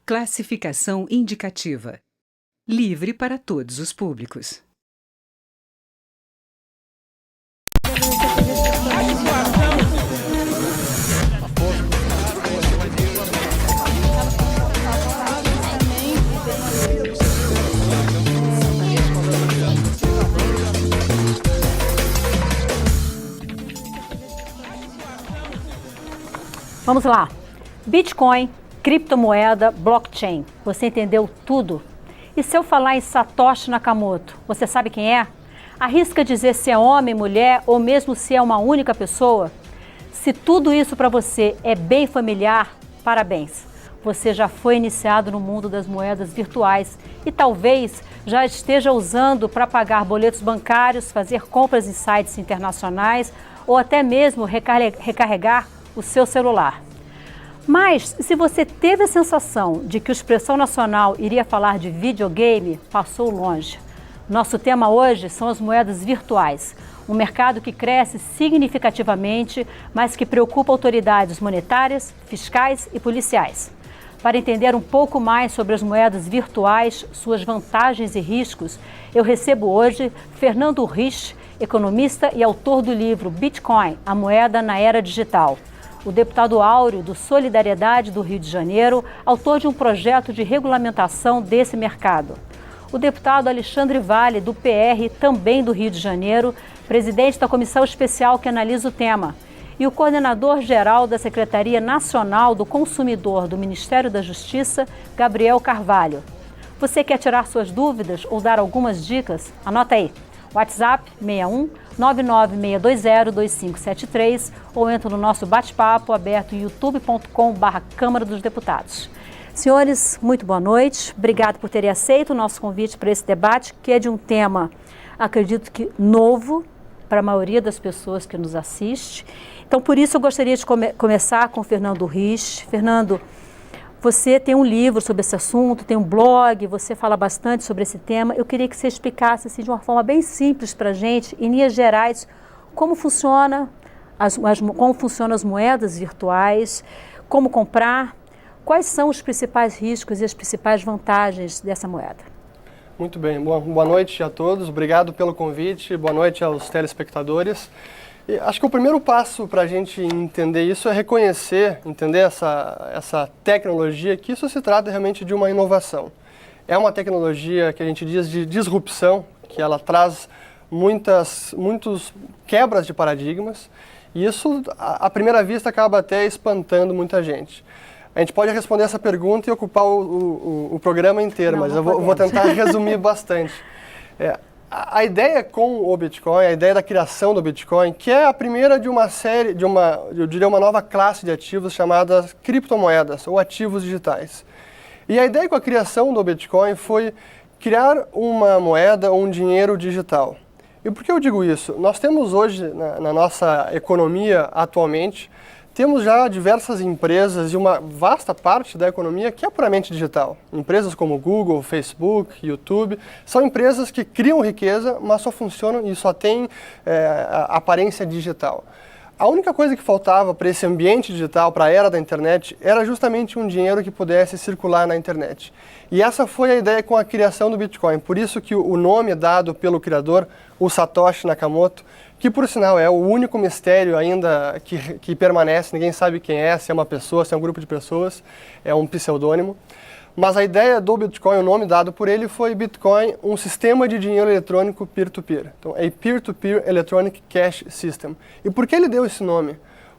Classificação indicativa. Livre para todos os públicos. Vamos lá. Bitcoin, criptomoeda, blockchain. Você entendeu tudo? E se eu falar em Satoshi Nakamoto, você sabe quem é? Arrisca dizer se é homem, mulher ou mesmo se é uma única pessoa? Se tudo isso para você é bem familiar, parabéns. Você já foi iniciado no mundo das moedas virtuais e talvez já esteja usando para pagar boletos bancários, fazer compras em sites internacionais ou até mesmo recarregar o seu celular. Mas, se você teve a sensação de que o Expressão Nacional iria falar de videogame, passou longe. Nosso tema hoje são as moedas virtuais, um mercado que cresce significativamente, mas que preocupa autoridades monetárias, fiscais e policiais. Para entender um pouco mais sobre as moedas virtuais, suas vantagens e riscos, eu recebo hoje Fernando Risch, economista e autor do livro Bitcoin, a moeda na era digital. O deputado áureo do Solidariedade do Rio de Janeiro, autor de um projeto de regulamentação desse mercado. O deputado Alexandre Vale, do PR, também do Rio de Janeiro, presidente da comissão especial que analisa o tema. E o coordenador-geral da Secretaria Nacional do Consumidor do Ministério da Justiça, Gabriel Carvalho. Você quer tirar suas dúvidas ou dar algumas dicas? Anota aí. WhatsApp 61 996202573 ou entra no nosso bate-papo aberto em youtube.com/Câmara dos Deputados. Senhores, muito boa noite. Obrigado por terem aceito o nosso convite para esse debate, que é de um tema, acredito que novo para a maioria das pessoas que nos assiste. Então, por isso eu gostaria de começar com o Fernando Risch. Fernando, você tem um livro sobre esse assunto, tem um blog, você fala bastante sobre esse tema. Eu queria que você explicasse assim, de uma forma bem simples para a gente, em linhas gerais, como funcionam as moedas virtuais, como comprar, quais são os principais riscos e as principais vantagens dessa moeda. Muito bem, boa noite a todos, obrigado pelo convite, boa noite aos telespectadores. E acho que o primeiro passo para a gente entender isso é reconhecer, entender essa tecnologia, que isso se trata realmente de uma inovação. É uma tecnologia que a gente diz de disrupção, que ela traz muitos quebras de paradigmas, e isso, à primeira vista, acaba até espantando muita gente. A gente pode responder essa pergunta e ocupar o programa inteiro, mas eu vou tentar resumir bastante. A ideia com o Bitcoin, a ideia da criação do Bitcoin, que é a primeira de uma série, eu diria uma nova classe de ativos chamadas criptomoedas ou ativos digitais. E a ideia com a criação do Bitcoin foi criar uma moeda, um dinheiro digital. E por que eu digo isso? Nós temos hoje, na nossa economia atualmente, temos já diversas empresas e uma vasta parte da economia que é puramente digital. Empresas como Google, Facebook, YouTube, são empresas que criam riqueza, mas só funcionam e só têm aparência digital. A única coisa que faltava para esse ambiente digital, para a era da internet, era justamente um dinheiro que pudesse circular na internet. E essa foi a ideia com a criação do Bitcoin. Por isso que o nome dado pelo criador, o Satoshi Nakamoto, que por sinal é o único mistério ainda que permanece, ninguém sabe quem é, se é uma pessoa, se é um grupo de pessoas, é um pseudônimo. Mas a ideia do Bitcoin, o nome dado por ele foi Bitcoin, um sistema de dinheiro eletrônico peer-to-peer. Então, é Peer-to-Peer Electronic Cash System. E por que ele deu esse nome?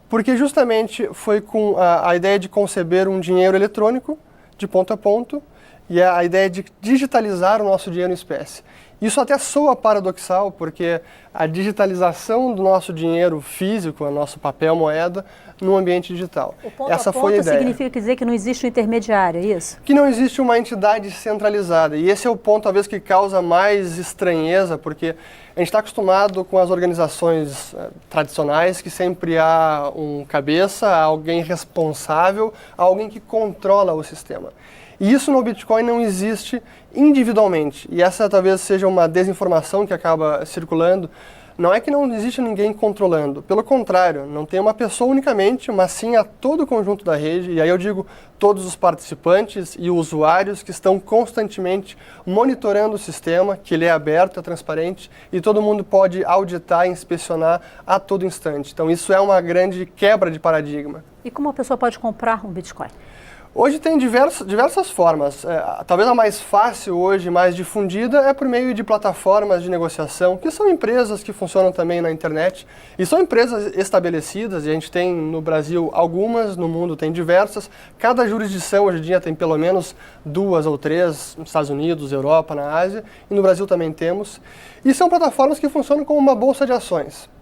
Porque justamente foi com a ideia de conceber um dinheiro eletrônico de ponto a ponto e a ideia de digitalizar o nosso dinheiro em espécie. Isso até soa paradoxal, porque a digitalização do nosso dinheiro físico, o nosso papel moeda, no ambiente digital. Essa foi a ideia. Significa dizer que não existe um intermediário, é isso? Que não existe uma entidade centralizada. E esse é o ponto, talvez, que causa mais estranheza, porque a gente está acostumado com as organizações tradicionais, que sempre há um cabeça, alguém responsável, alguém que controla o sistema. E isso no Bitcoin não existe individualmente. E essa talvez seja uma desinformação que acaba circulando. não é que não existe ninguém controlando, pelo contrário, não tem uma pessoa unicamente, mas sim a todo o conjunto da rede, e aí eu digo todos os participantes e usuários que estão constantemente monitorando o sistema, que ele é aberto, é transparente, e todo mundo pode auditar e inspecionar a todo instante. Então isso é uma grande quebra de paradigma. E como a pessoa pode comprar um Bitcoin? Hoje tem diversas formas. Talvez a mais fácil hoje, mais difundida, é por meio de plataformas de negociação, que são empresas que funcionam também na internet. E são empresas estabelecidas, e a gente tem no Brasil algumas, no mundo tem diversas. Cada jurisdição hoje em dia tem pelo menos 2 ou 3, nos Estados Unidos, Europa, na Ásia, e no Brasil também temos. E são plataformas que funcionam como uma bolsa de ações.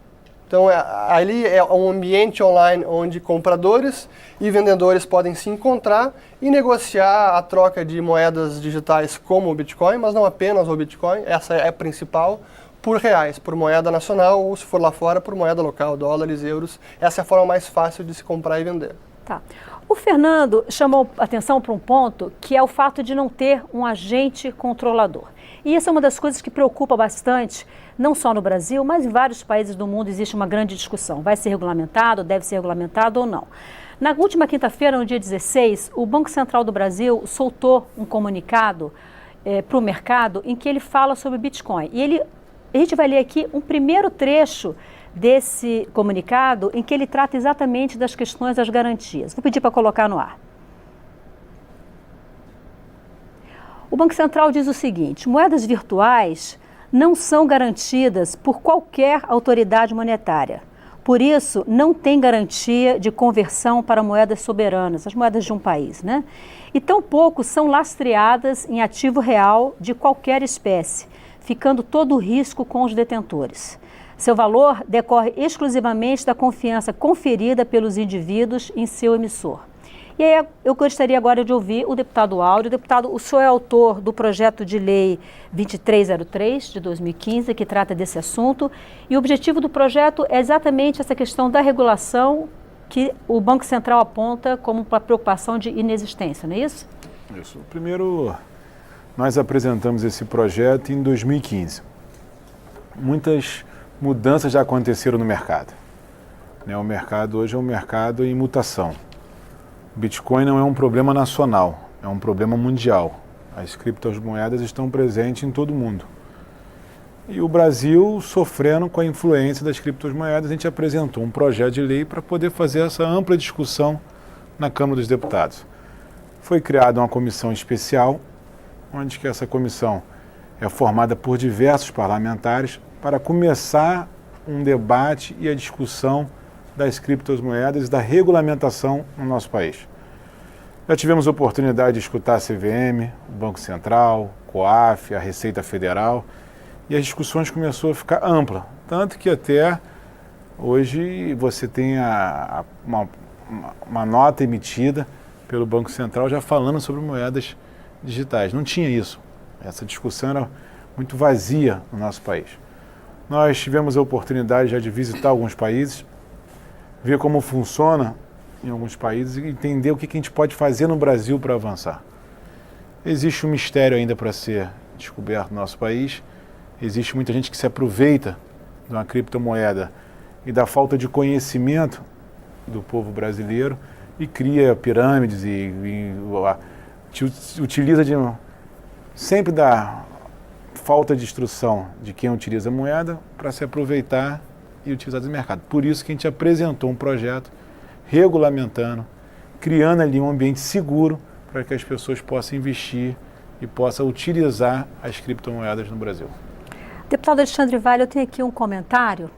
Então, ali é um ambiente online onde compradores e vendedores podem se encontrar e negociar a troca de moedas digitais como o Bitcoin, mas não apenas o Bitcoin, essa é a principal, por reais, por moeda nacional ou, se for lá fora, por moeda local, dólares, euros. Essa é a forma mais fácil de se comprar e vender. Tá. O Fernando chamou atenção para um ponto que é o fato de não ter um agente controlador. E essa é uma das coisas que preocupa bastante, não só no Brasil, mas em vários países do mundo existe uma grande discussão. Vai ser regulamentado, deve ser regulamentado ou não. Na última quinta-feira, no dia 16, o Banco Central do Brasil soltou um comunicado para o mercado em que ele fala sobre Bitcoin. E a gente vai ler aqui um primeiro trecho desse comunicado em que ele trata exatamente das questões das garantias. Vou pedir para colocar no ar. O Banco Central diz o seguinte: moedas virtuais não são garantidas por qualquer autoridade monetária. Por isso, não tem garantia de conversão para moedas soberanas, as moedas de um país, né? E tampouco são lastreadas em ativo real de qualquer espécie, ficando todo o risco com os detentores. Seu valor decorre exclusivamente da confiança conferida pelos indivíduos em seu emissor. E aí eu gostaria agora de ouvir o deputado Áureo. Deputado, o senhor é autor do projeto de lei 2303 de 2015, que trata desse assunto, e o objetivo do projeto é exatamente essa questão da regulação que o Banco Central aponta como uma preocupação de inexistência, não é isso? Isso. Primeiro, nós apresentamos esse projeto em 2015. Muitas mudanças já aconteceram no mercado. O mercado hoje é um mercado em mutação. O Bitcoin não é um problema nacional, é um problema mundial. As criptomoedas estão presentes em todo o mundo. E o Brasil, sofrendo com a influência das criptomoedas, a gente apresentou um projeto de lei para poder fazer essa ampla discussão na Câmara dos Deputados. Foi criada uma comissão especial, onde que essa comissão é formada por diversos parlamentares para começar um debate e a discussão das criptomoedas e da regulamentação no nosso país. Já tivemos a oportunidade de escutar a CVM, o Banco Central, COAF, a Receita Federal, e as discussões começaram a ficar ampla, tanto que até hoje você tem uma nota emitida pelo Banco Central já falando sobre moedas digitais. Não tinha isso. Essa discussão era muito vazia no nosso país. Nós tivemos a oportunidade já de visitar alguns países, ver como funciona em alguns países e entender o que a gente pode fazer no Brasil para avançar. Existe um mistério ainda para ser descoberto no nosso país. Existe muita gente que se aproveita de uma criptomoeda e da falta de conhecimento do povo brasileiro e cria pirâmides e utiliza sempre da falta de instrução de quem utiliza a moeda para se aproveitar e utilizar do mercado. Por isso que a gente apresentou um projeto regulamentando, criando ali um ambiente seguro para que as pessoas possam investir e possam utilizar as criptomoedas no Brasil. Deputado Alexandre Vale, eu tenho aqui um comentário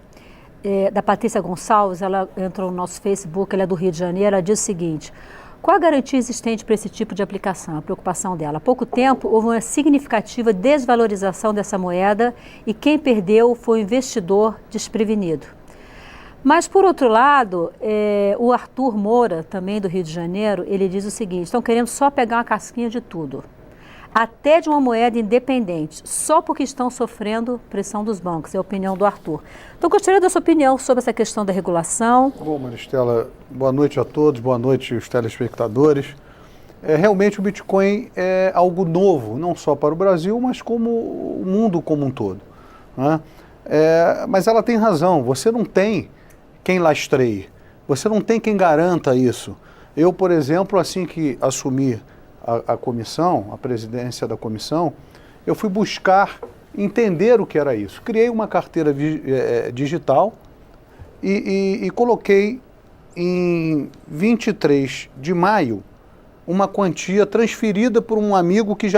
da Patrícia Gonçalves, ela entrou no nosso Facebook, ela é do Rio de Janeiro, ela diz o seguinte: qual a garantia existente para esse tipo de aplicação? A preocupação dela. Há pouco tempo houve uma significativa desvalorização dessa moeda e quem perdeu foi o investidor desprevenido. Mas, por outro lado, o Arthur Moura, também do Rio de Janeiro, ele diz o seguinte: estão querendo só pegar uma casquinha de tudo, até de uma moeda independente, só porque estão sofrendo pressão dos bancos, é a opinião do Arthur. Então, gostaria da sua opinião sobre essa questão da regulação. Bom, Maristela, boa noite a todos, boa noite aos telespectadores. Realmente o Bitcoin é algo novo, não só para o Brasil, mas como o mundo como um todo, né? Mas ela tem razão, você não tem quem lastreie, você não tem quem garanta isso. Eu, por exemplo, assim que assumi a comissão, a presidência da comissão, eu fui buscar entender o que era isso. Criei uma carteira digital e coloquei em 23 de maio uma quantia transferida por um amigo que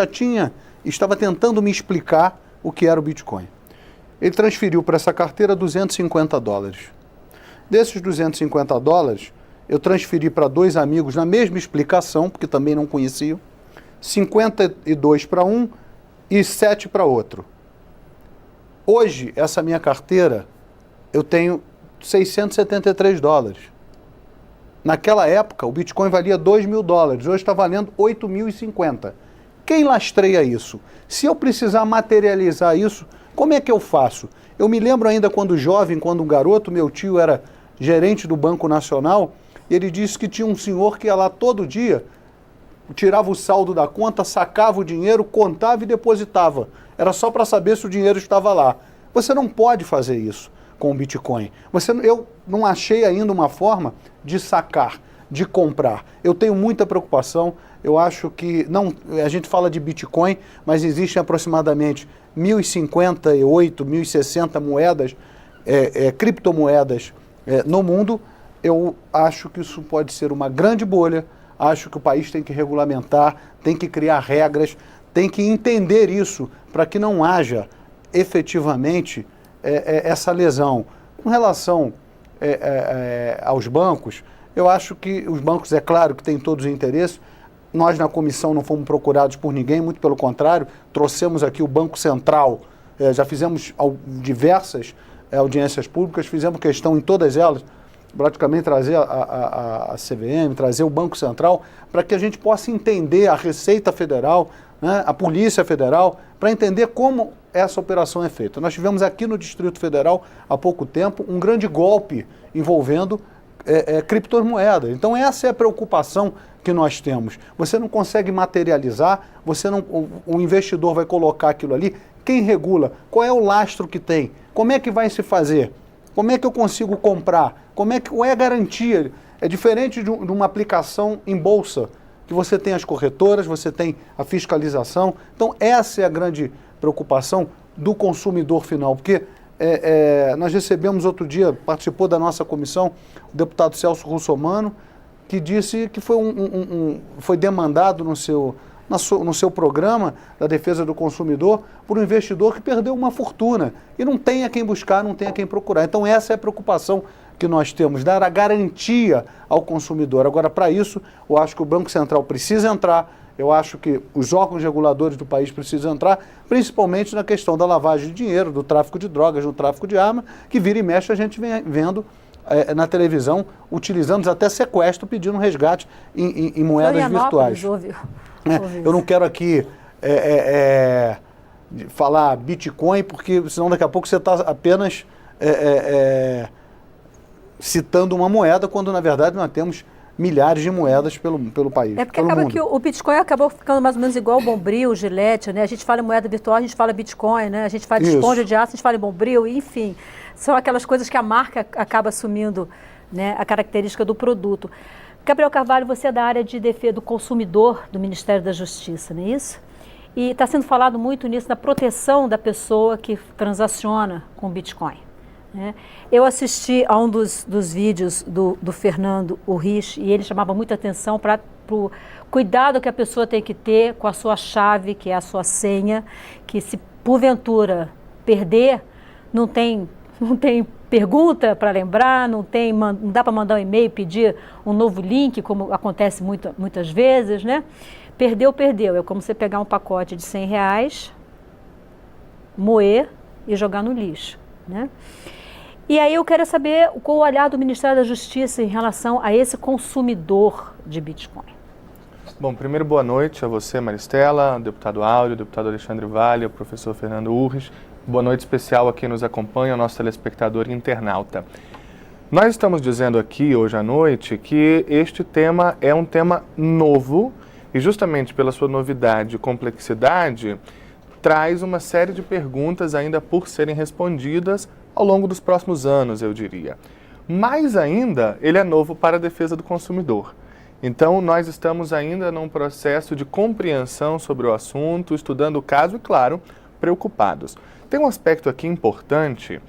estava tentando me explicar o que era o Bitcoin. Ele transferiu para essa carteira $250. Desses $250, eu transferi para 2 amigos na mesma explicação, porque também não conheciam, 52 para um e 7 para outro. Hoje, essa minha carteira, eu tenho $673. Naquela época, o Bitcoin valia $2.000, hoje está valendo 8.050. Quem lastreia isso? Se eu precisar materializar isso, como é que eu faço? Eu me lembro ainda quando jovem, quando um garoto, meu tio era gerente do Banco Nacional, e ele disse que tinha um senhor que ia lá todo dia, tirava o saldo da conta, sacava o dinheiro, contava e depositava. Era só para saber se o dinheiro estava lá. Você não pode fazer isso com o Bitcoin. Eu não achei ainda uma forma de sacar, de comprar. Eu tenho muita preocupação. Eu acho que, a gente fala de Bitcoin, mas existem aproximadamente 1.058, 1.060 moedas, criptomoedas no mundo. Eu acho que isso pode ser uma grande bolha. Acho que o país tem que regulamentar, tem que criar regras, tem que entender isso para que não haja efetivamente essa lesão. Com relação aos bancos, eu acho que os bancos, é claro que têm todos os interesses. Nós na comissão não fomos procurados por ninguém, muito pelo contrário, trouxemos aqui o Banco Central, já fizemos diversas audiências públicas, fizemos questão em todas elas, praticamente trazer a CVM, trazer o Banco Central, para que a gente possa entender a Receita Federal, né, a Polícia Federal, para entender como essa operação é feita. Nós tivemos aqui no Distrito Federal, há pouco tempo, um grande golpe envolvendo criptomoedas. Então essa é a preocupação que nós temos. Você não consegue materializar, o investidor vai colocar aquilo ali, quem regula? Qual é o lastro que tem? Como é que vai se fazer? Como é que eu consigo comprar? Qual é a garantia? É diferente de uma aplicação em bolsa, que você tem as corretoras, você tem a fiscalização. Então, essa é a grande preocupação do consumidor final, porque nós recebemos outro dia, participou da nossa comissão, o deputado Celso Russomano, que disse que foi demandado no seu programa da defesa do consumidor por um investidor que perdeu uma fortuna e não tem a quem buscar, não tem a quem procurar. Então essa é a preocupação que nós temos, dar a garantia ao consumidor. Agora, para isso, eu acho que o Banco Central precisa entrar, eu acho que os órgãos reguladores do país precisam entrar, principalmente na questão da lavagem de dinheiro, do tráfico de drogas, do tráfico de arma, que vira e mexe a gente vem vendo na televisão, utilizando até sequestro, pedindo resgate em moedas virtuais. Eu não quero aqui falar Bitcoin, porque senão daqui a pouco você está apenas citando uma moeda, quando na verdade nós temos milhares de moedas pelo país. Porque acaba mundo. Que o Bitcoin acabou ficando mais ou menos igual o Bombril, o Gillette, né? A gente fala em moeda virtual, a gente fala Bitcoin, né? A gente fala de esponja de aço, a gente fala em Bombril, enfim. São aquelas coisas que a marca acaba assumindo, né, a característica do produto. Gabriel Carvalho, você é da área de defesa do consumidor do Ministério da Justiça, não é isso? E está sendo falado muito nisso, na proteção da pessoa que transaciona com Bitcoin, né? Eu assisti a um dos vídeos do Fernando Urrich e ele chamava muita atenção para o cuidado que a pessoa tem que ter com a sua chave, que é a sua senha, que se porventura perder, não tem pergunta para lembrar, não dá para mandar um e-mail e pedir um novo link, como acontece muitas vezes, né? Perdeu. É como você pegar um pacote de R$100, moer e jogar no lixo, né? E aí eu quero saber qual o olhar do Ministério da Justiça em relação a esse consumidor de Bitcoin. Bom, primeiro boa noite a você, Maristela, deputado Áureo, deputado Alexandre Vale, o professor Fernando Urrich. Boa noite especial a quem nos acompanha, o nosso telespectador e internauta. Nós estamos dizendo aqui hoje à noite que este tema é um tema novo e justamente pela sua novidade e complexidade traz uma série de perguntas ainda por serem respondidas ao longo dos próximos anos, eu diria. Mais ainda, ele é novo para a defesa do consumidor. Então, nós estamos ainda num processo de compreensão sobre o assunto, estudando o caso e, claro, preocupados. Tem um aspecto aqui importante,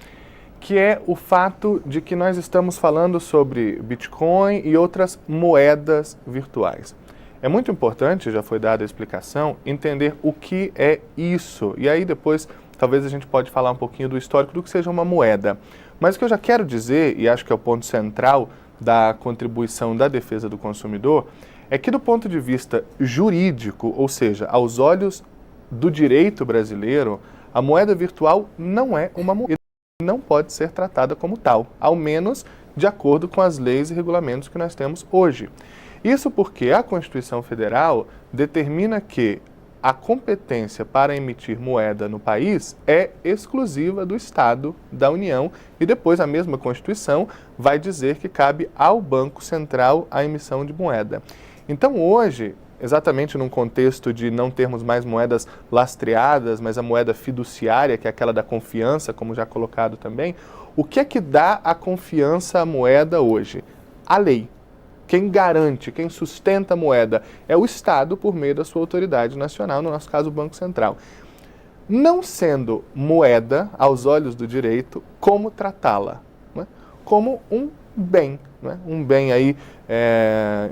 que é o fato de que nós estamos falando sobre Bitcoin e outras moedas virtuais. É muito importante, já foi dada a explicação, entender o que é isso. E aí depois, talvez a gente pode falar um pouquinho do histórico do que seja uma moeda. Mas o que eu já quero dizer, e acho que é o ponto central da contribuição da defesa do consumidor, é que do ponto de vista jurídico, ou seja, aos olhos do direito brasileiro, a moeda virtual não é uma moeda e não pode ser tratada como tal, ao menos de acordo com as leis e regulamentos que nós temos hoje. Isso porque a Constituição Federal determina que a competência para emitir moeda no país é exclusiva do Estado, da União, e depois a mesma Constituição vai dizer que cabe ao Banco Central a emissão de moeda. Então hoje, exatamente num contexto de não termos mais moedas lastreadas, mas a moeda fiduciária, que é aquela da confiança, como já colocado também, o que é que dá a confiança à moeda hoje? A lei. Quem garante, quem sustenta a moeda é o Estado por meio da sua autoridade nacional, no nosso caso o Banco Central. Não sendo moeda, aos olhos do direito, como tratá-la? Né? Como um bem. Né? Um bem aí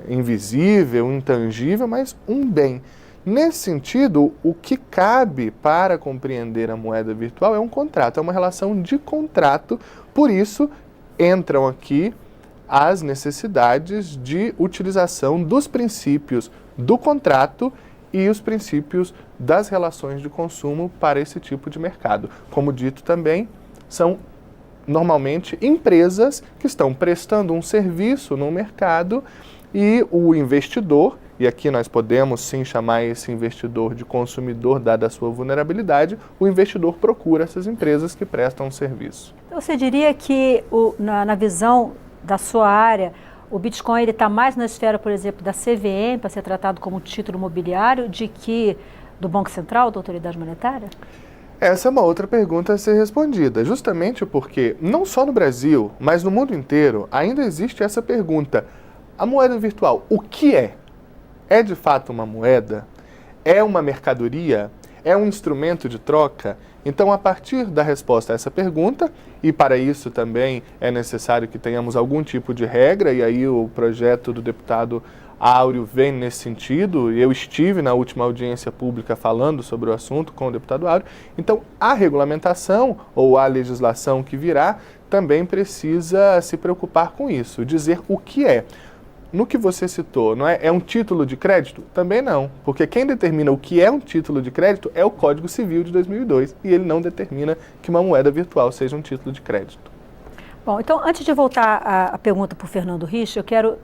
invisível, intangível, mas um bem. Nesse sentido, o que cabe para compreender a moeda virtual é um contrato, é uma relação de contrato, por isso entram aqui as necessidades de utilização dos princípios do contrato e os princípios das relações de consumo para esse tipo de mercado. Como dito também, são normalmente empresas que estão prestando um serviço no mercado e o investidor, e aqui nós podemos sim chamar esse investidor de consumidor, dada a sua vulnerabilidade, o investidor procura essas empresas que prestam um serviço. Então, você diria que na visão da sua área, o Bitcoin está mais na esfera, por exemplo, da CVM, para ser tratado como título imobiliário, do Banco Central, da Autoridade Monetária? Essa é uma outra pergunta a ser respondida, justamente porque, não só no Brasil, mas no mundo inteiro, ainda existe essa pergunta. A moeda virtual, o que é? É de fato uma moeda? É uma mercadoria? É um instrumento de troca? Então, a partir da resposta a essa pergunta, e para isso também é necessário que tenhamos algum tipo de regra, e aí o projeto do deputado Áureo vem nesse sentido, e eu estive na última audiência pública falando sobre o assunto com o deputado Áureo. Então, a regulamentação ou a legislação que virá também precisa se preocupar com isso, dizer o que é. No que você citou, não é um título de crédito? Também não, porque quem determina o que é um título de crédito é o Código Civil de 2002 e ele não determina que uma moeda virtual seja um título de crédito. Bom, então antes de voltar à pergunta para o Fernando Rich, eu quero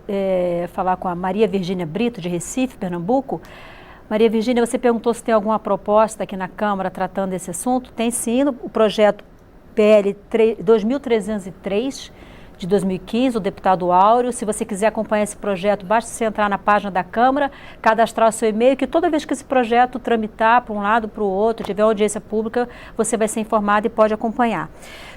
falar com a Maria Virgínia Brito, de Recife, Pernambuco. Maria Virgínia, você perguntou se tem alguma proposta aqui na Câmara tratando desse assunto. Tem sim, o projeto PL 2303, de 2015, o deputado Áureo. Se você quiser acompanhar esse projeto, basta você entrar na página da Câmara, cadastrar o seu e-mail, que toda vez que esse projeto tramitar para um lado, para o outro, tiver audiência pública, você vai ser informado e pode acompanhar.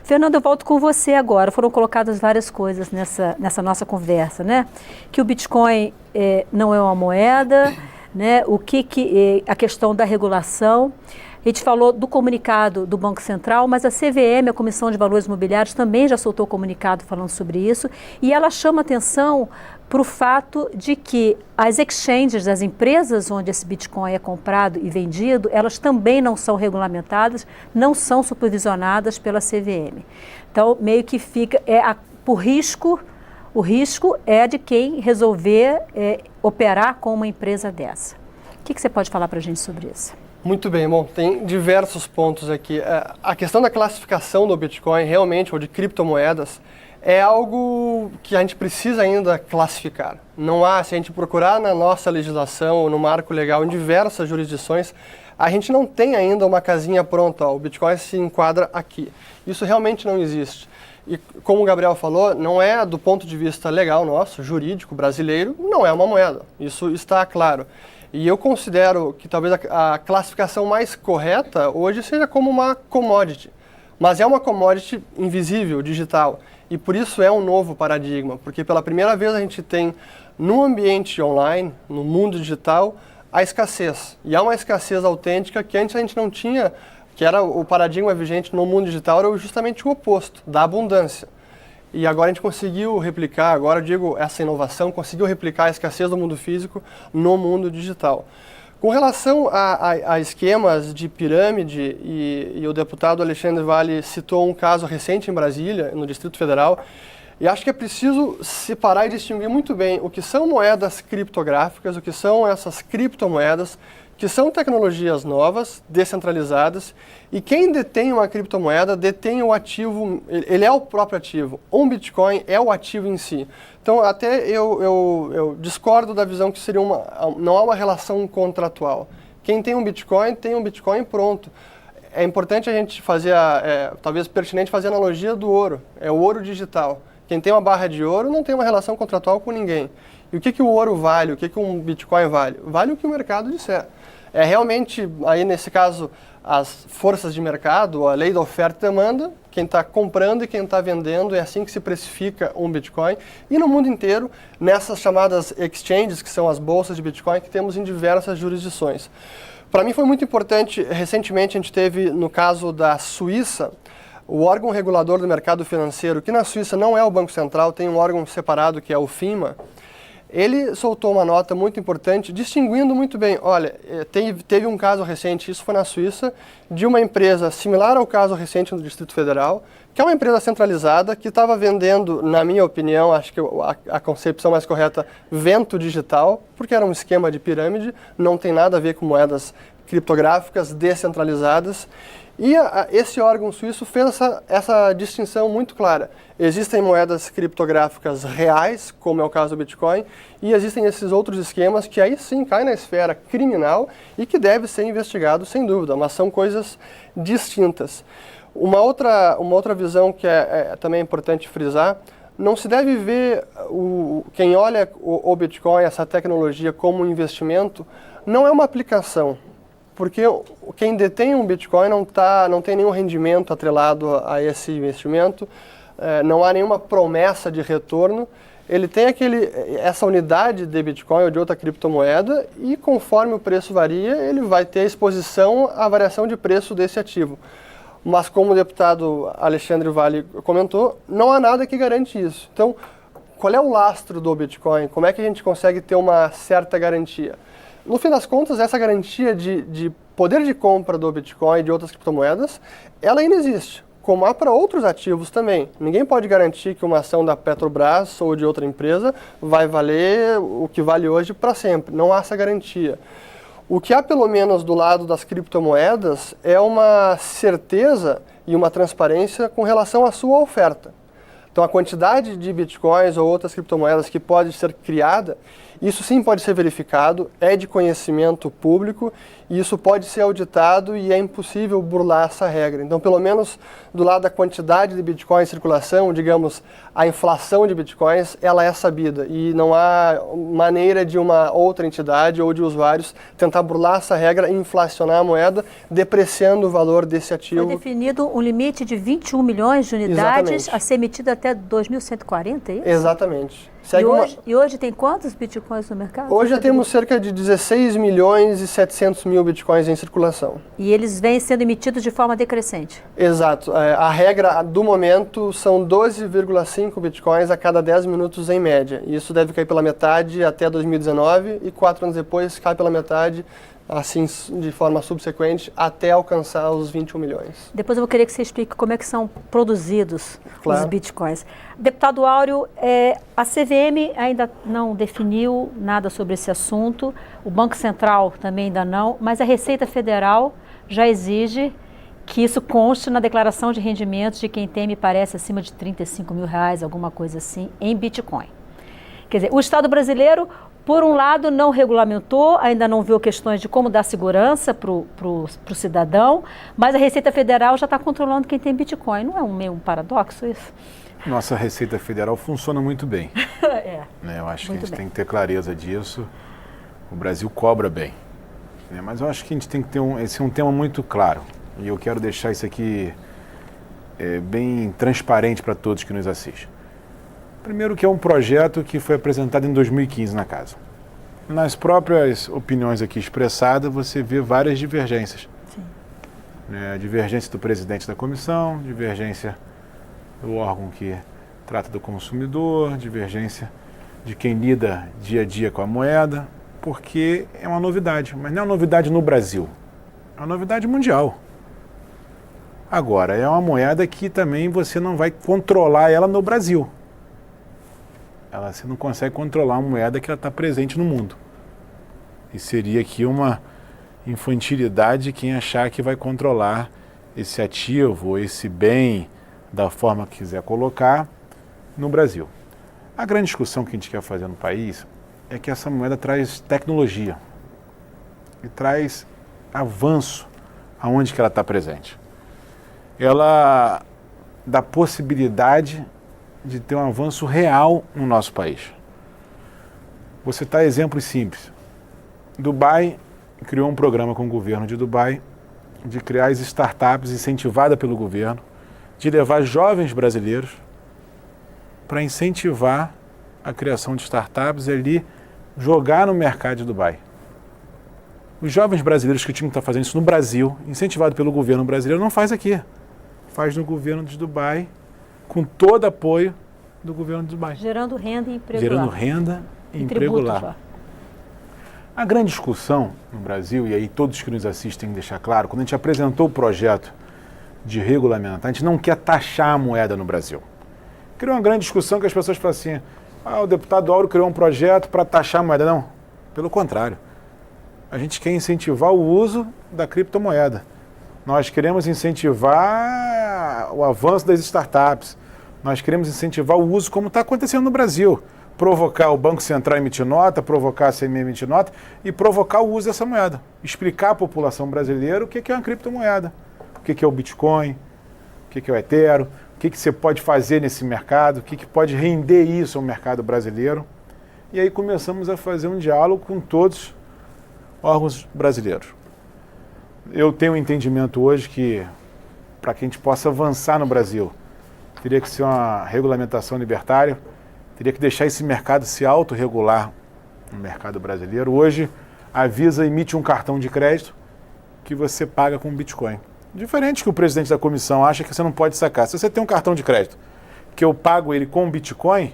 Fernando, eu volto com você agora. Foram colocadas várias coisas nessa nossa conversa, né? Que o Bitcoin não é uma moeda, né? A questão da regulação. A gente falou do comunicado do Banco Central, mas a CVM, a Comissão de Valores Mobiliários, também já soltou comunicado falando sobre isso, e ela chama atenção para o fato de que as exchanges das empresas onde esse Bitcoin é comprado e vendido, elas também não são regulamentadas, não são supervisionadas pela CVM. Então, meio que fica, por risco, o risco é de quem resolver operar com uma empresa dessa. O que você pode falar para a gente sobre isso? Muito bem, bom, tem diversos pontos aqui. A questão da classificação do Bitcoin realmente, ou de criptomoedas, é algo que a gente precisa ainda classificar. Não há, se a gente procurar na nossa legislação ou no marco legal em diversas jurisdições, a gente não tem ainda uma casinha pronta, o Bitcoin se enquadra aqui. Isso realmente não existe. E como o Gabriel falou, não é do ponto de vista legal nosso, jurídico, brasileiro, não é uma moeda. Isso está claro. E eu considero que talvez a classificação mais correta hoje seja como uma commodity. Mas é uma commodity invisível, digital. E por isso é um novo paradigma, porque pela primeira vez a gente tem no ambiente online, no mundo digital, a escassez. E há uma escassez autêntica que antes a gente não tinha, que era o paradigma vigente no mundo digital, era justamente o oposto, da abundância. E agora a gente conseguiu replicar, agora eu digo essa inovação, conseguiu replicar a escassez do mundo físico no mundo digital. Com relação a esquemas de pirâmide, e o deputado Alexandre Vale citou um caso recente em Brasília, no Distrito Federal, e acho que é preciso separar e distinguir muito bem o que são moedas criptográficas, o que são essas criptomoedas, que são tecnologias novas, descentralizadas, e quem detém uma criptomoeda detém o ativo, ele é o próprio ativo. Um Bitcoin é o ativo em si. Então, até eu discordo da visão que seria não há uma relação contratual. Quem tem um Bitcoin pronto. É importante a gente fazer, talvez pertinente fazer a analogia do ouro. É o ouro digital. Quem tem uma barra de ouro não tem uma relação contratual com ninguém. E o que o ouro vale, o que um Bitcoin vale? Vale o que o mercado disser. É realmente, aí nesse caso, as forças de mercado, a lei da oferta e demanda, quem está comprando e quem está vendendo, é assim que se precifica um Bitcoin. E no mundo inteiro, nessas chamadas exchanges, que são as bolsas de Bitcoin, que temos em diversas jurisdições. Para mim foi muito importante, recentemente a gente teve, no caso da Suíça, o órgão regulador do mercado financeiro, que na Suíça não é o Banco Central, tem um órgão separado que é o FINMA. Ele soltou uma nota muito importante, distinguindo muito bem, olha, teve um caso recente, isso foi na Suíça, de uma empresa similar ao caso recente no Distrito Federal, que é uma empresa centralizada que estava vendendo, na minha opinião, acho que a concepção mais correta, vento digital, porque era um esquema de pirâmide, não tem nada a ver com moedas criptográficas descentralizadas. E esse órgão suíço fez essa distinção muito clara. Existem moedas criptográficas reais, como é o caso do Bitcoin, e existem esses outros esquemas que aí sim caem na esfera criminal e que deve ser investigado sem dúvida, mas são coisas distintas. Uma outra visão que também é importante frisar, não se deve ver quem olha o Bitcoin, essa tecnologia, como um investimento, não é uma aplicação. Porque quem detém um Bitcoin não tem nenhum rendimento atrelado a esse investimento, não há nenhuma promessa de retorno. Ele tem essa unidade de Bitcoin ou de outra criptomoeda e conforme o preço varia, ele vai ter exposição à variação de preço desse ativo. Mas como o deputado Alexandre Vale comentou, não há nada que garante isso. Então, qual é o lastro do Bitcoin? Como é que a gente consegue ter uma certa garantia? No fim das contas, essa garantia de poder de compra do Bitcoin e de outras criptomoedas, ela ainda existe, como há para outros ativos também. Ninguém pode garantir que uma ação da Petrobras ou de outra empresa vai valer o que vale hoje para sempre. Não há essa garantia. O que há, pelo menos, do lado das criptomoedas é uma certeza e uma transparência com relação à sua oferta. Então, a quantidade de Bitcoins ou outras criptomoedas que pode ser criada, isso sim pode ser verificado, é de conhecimento público e isso pode ser auditado e é impossível burlar essa regra. Então, pelo menos do lado da quantidade de Bitcoin em circulação, digamos, a inflação de Bitcoins, ela é sabida e não há maneira de uma outra entidade ou de usuários tentar burlar essa regra e inflacionar a moeda, depreciando o valor desse ativo. Foi definido um limite de 21 milhões de unidades. Exatamente. A ser emitido até 2140, é isso? Exatamente. E hoje tem quantos Bitcoins no mercado? Hoje já temos cerca de 16 milhões e 700 mil Bitcoins em circulação. E eles vêm sendo emitidos de forma decrescente? Exato. A regra do momento são 12,5 Bitcoins a cada 10 minutos em média. E isso deve cair pela metade até 2019 e 4 anos depois cai pela metade, assim de forma subsequente, até alcançar os 21 milhões. Depois eu vou querer que você explique como é que são produzidos os Bitcoins. Deputado Áureo, a CVM ainda não definiu nada sobre esse assunto, o Banco Central também ainda não, mas a Receita Federal já exige que isso conste na declaração de rendimentos de quem tem, me parece, acima de R$35 mil, alguma coisa assim, em Bitcoin. Quer dizer, o Estado brasileiro, por um lado, não regulamentou, ainda não viu questões de como dar segurança para o cidadão, mas a Receita Federal já está controlando quem tem Bitcoin. Não é meio um paradoxo isso? Nossa Receita Federal funciona muito bem. Né, eu acho que a gente tem que ter clareza disso. O Brasil cobra bem. Né? Mas eu acho que a gente tem que ter esse é um tema muito claro. E eu quero deixar isso aqui bem transparente para todos que nos assistem. Primeiro que é um projeto que foi apresentado em 2015 na Casa. Nas próprias opiniões aqui expressadas, você vê várias divergências. Sim. Divergência do presidente da comissão, divergência do órgão que trata do consumidor, divergência de quem lida dia a dia com a moeda, porque é uma novidade, mas não é uma novidade no Brasil, é uma novidade mundial. Agora, é uma moeda que também você não vai controlar ela no Brasil. Você não consegue controlar uma moeda que ela está presente no mundo. E seria aqui uma infantilidade quem achar que vai controlar esse ativo, esse bem, da forma que quiser colocar, no Brasil. A grande discussão que a gente quer fazer no país é que essa moeda traz tecnologia e traz avanço aonde que ela está presente. Ela dá possibilidade de ter um avanço real no nosso país. Vou citar exemplos simples. Dubai criou um programa com o governo de Dubai de criar as startups incentivada pelo governo, de levar jovens brasileiros para incentivar a criação de startups e ali jogar no mercado de Dubai. Os jovens brasileiros que tinham que estar fazendo isso no Brasil, incentivado pelo governo brasileiro, não faz aqui. Faz no governo de Dubai, com todo apoio do governo de Dubai. Gerando renda e emprego Gerando lá. renda e emprego tributos lá. A grande discussão no Brasil, e aí todos que nos assistem têm que deixar claro, quando a gente apresentou o projeto de regulamentar, a gente não quer taxar a moeda no Brasil. Criou uma grande discussão que as pessoas falam assim, o deputado Áureo criou um projeto para taxar a moeda. Não, pelo contrário. A gente quer incentivar o uso da criptomoeda. Nós queremos incentivar o avanço das startups. Nós queremos incentivar o uso como está acontecendo no Brasil. Provocar o Banco Central emitir nota, provocar a CME emitir nota e provocar o uso dessa moeda. Explicar à população brasileira o que é uma criptomoeda, o que é o Bitcoin, o que é o Ethereum, o que você pode fazer nesse mercado, o que pode render isso ao mercado brasileiro. E aí começamos a fazer um diálogo com todos os órgãos brasileiros. Eu tenho um entendimento hoje que, para que a gente possa avançar no Brasil, teria que ser uma regulamentação libertária, teria que deixar esse mercado se autorregular no mercado brasileiro. Hoje, a Visa emite um cartão de crédito que você paga com Bitcoin. Diferente que o presidente da comissão acha que você não pode sacar. Se você tem um cartão de crédito que eu pago ele com Bitcoin,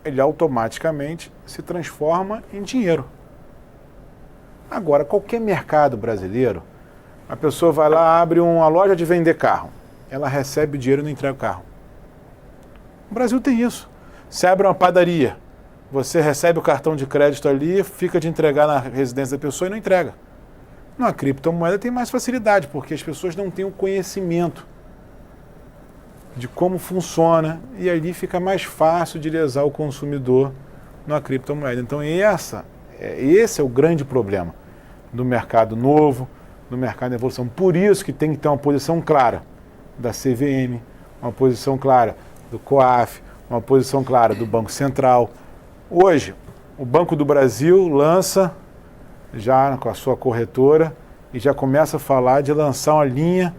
ele automaticamente se transforma em dinheiro. Agora, qualquer mercado brasileiro, a pessoa vai lá, abre uma loja de vender carro. Ela recebe dinheiro e não entrega o carro. O Brasil tem isso. Você abre uma padaria, você recebe o cartão de crédito ali, fica de entregar na residência da pessoa e não entrega. Na criptomoeda tem mais facilidade, porque as pessoas não têm o conhecimento de como funciona e ali fica mais fácil de lesar o consumidor na criptomoeda. Então esse é o grande problema do mercado novo, do mercado de evolução. Por isso que tem que ter uma posição clara da CVM, uma posição clara do COAF, uma posição clara do Banco Central. Hoje, o Banco do Brasil lança, já com a sua corretora, e já começa a falar de lançar uma linha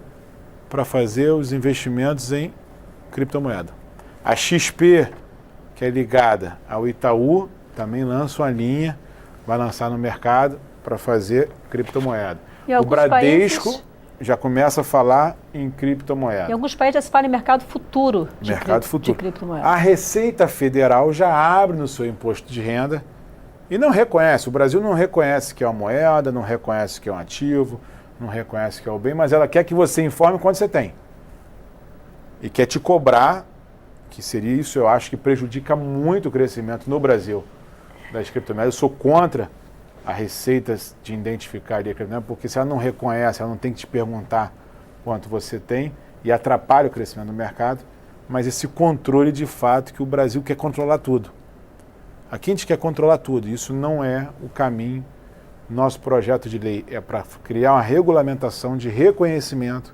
para fazer os investimentos em criptomoeda. A XP, que é ligada ao Itaú, também lança uma linha, vai lançar no mercado para fazer criptomoeda. O Bradesco já começa a falar em criptomoeda. Em alguns países já se fala em mercado futuro de criptomoeda. A Receita Federal já abre no seu imposto de renda e não reconhece. O Brasil não reconhece que é uma moeda, não reconhece que é um ativo, não reconhece que é o bem, mas ela quer que você informe quanto você tem. E quer te cobrar, que seria isso, eu acho que prejudica muito o crescimento no Brasil das criptomoedas. Eu sou contra a Receita de identificar ali a criptomoeda, porque se ela não reconhece, ela não tem que te perguntar quanto você tem e atrapalha o crescimento do mercado, mas esse controle de fato que o Brasil quer controlar tudo. Aqui a gente quer controlar tudo, isso não é o caminho. Nosso projeto de lei é para criar uma regulamentação de reconhecimento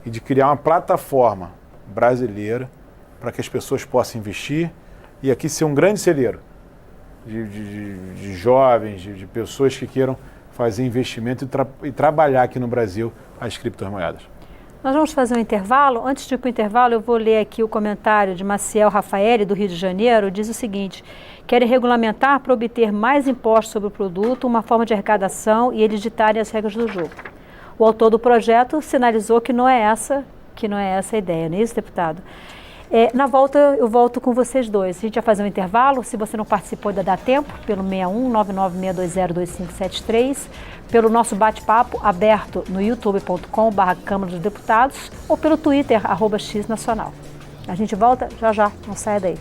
e de criar uma plataforma brasileira para que as pessoas possam investir e aqui ser um grande celeiro de jovens, de pessoas que queiram fazer investimento e trabalhar aqui no Brasil as criptomoedas. Nós vamos fazer um intervalo. Antes de ir para o intervalo, eu vou ler aqui o comentário de Maciel Rafaeli, do Rio de Janeiro. Diz o seguinte: querem regulamentar para obter mais impostos sobre o produto, uma forma de arrecadação e eles ditarem as regras do jogo. O autor do projeto sinalizou que não é essa a ideia, não é isso, deputado? Na volta, eu volto com vocês dois. A gente vai fazer um intervalo. Se você não participou, ainda dá tempo, pelo 61 996202573, pelo nosso bate-papo aberto no youtube.com/Câmara dos Deputados ou pelo Twitter, @xnacional. A gente volta já, não saia daí.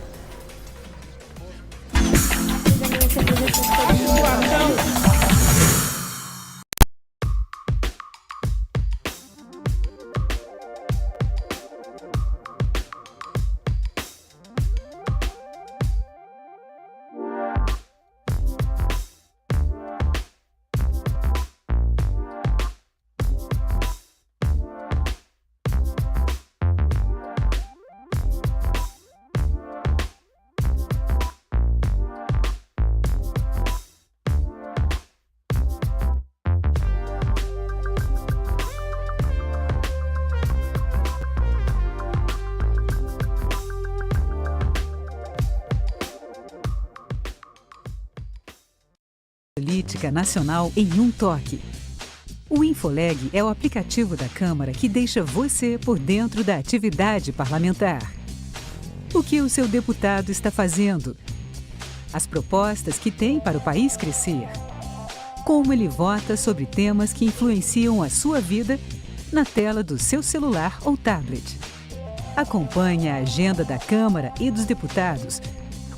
Política nacional em um toque. O Infoleg é o aplicativo da Câmara que deixa você por dentro da atividade parlamentar. O que o seu deputado está fazendo? As propostas que tem para o país crescer. Como ele vota sobre temas que influenciam a sua vida na tela do seu celular ou tablet. Acompanhe a agenda da Câmara e dos deputados,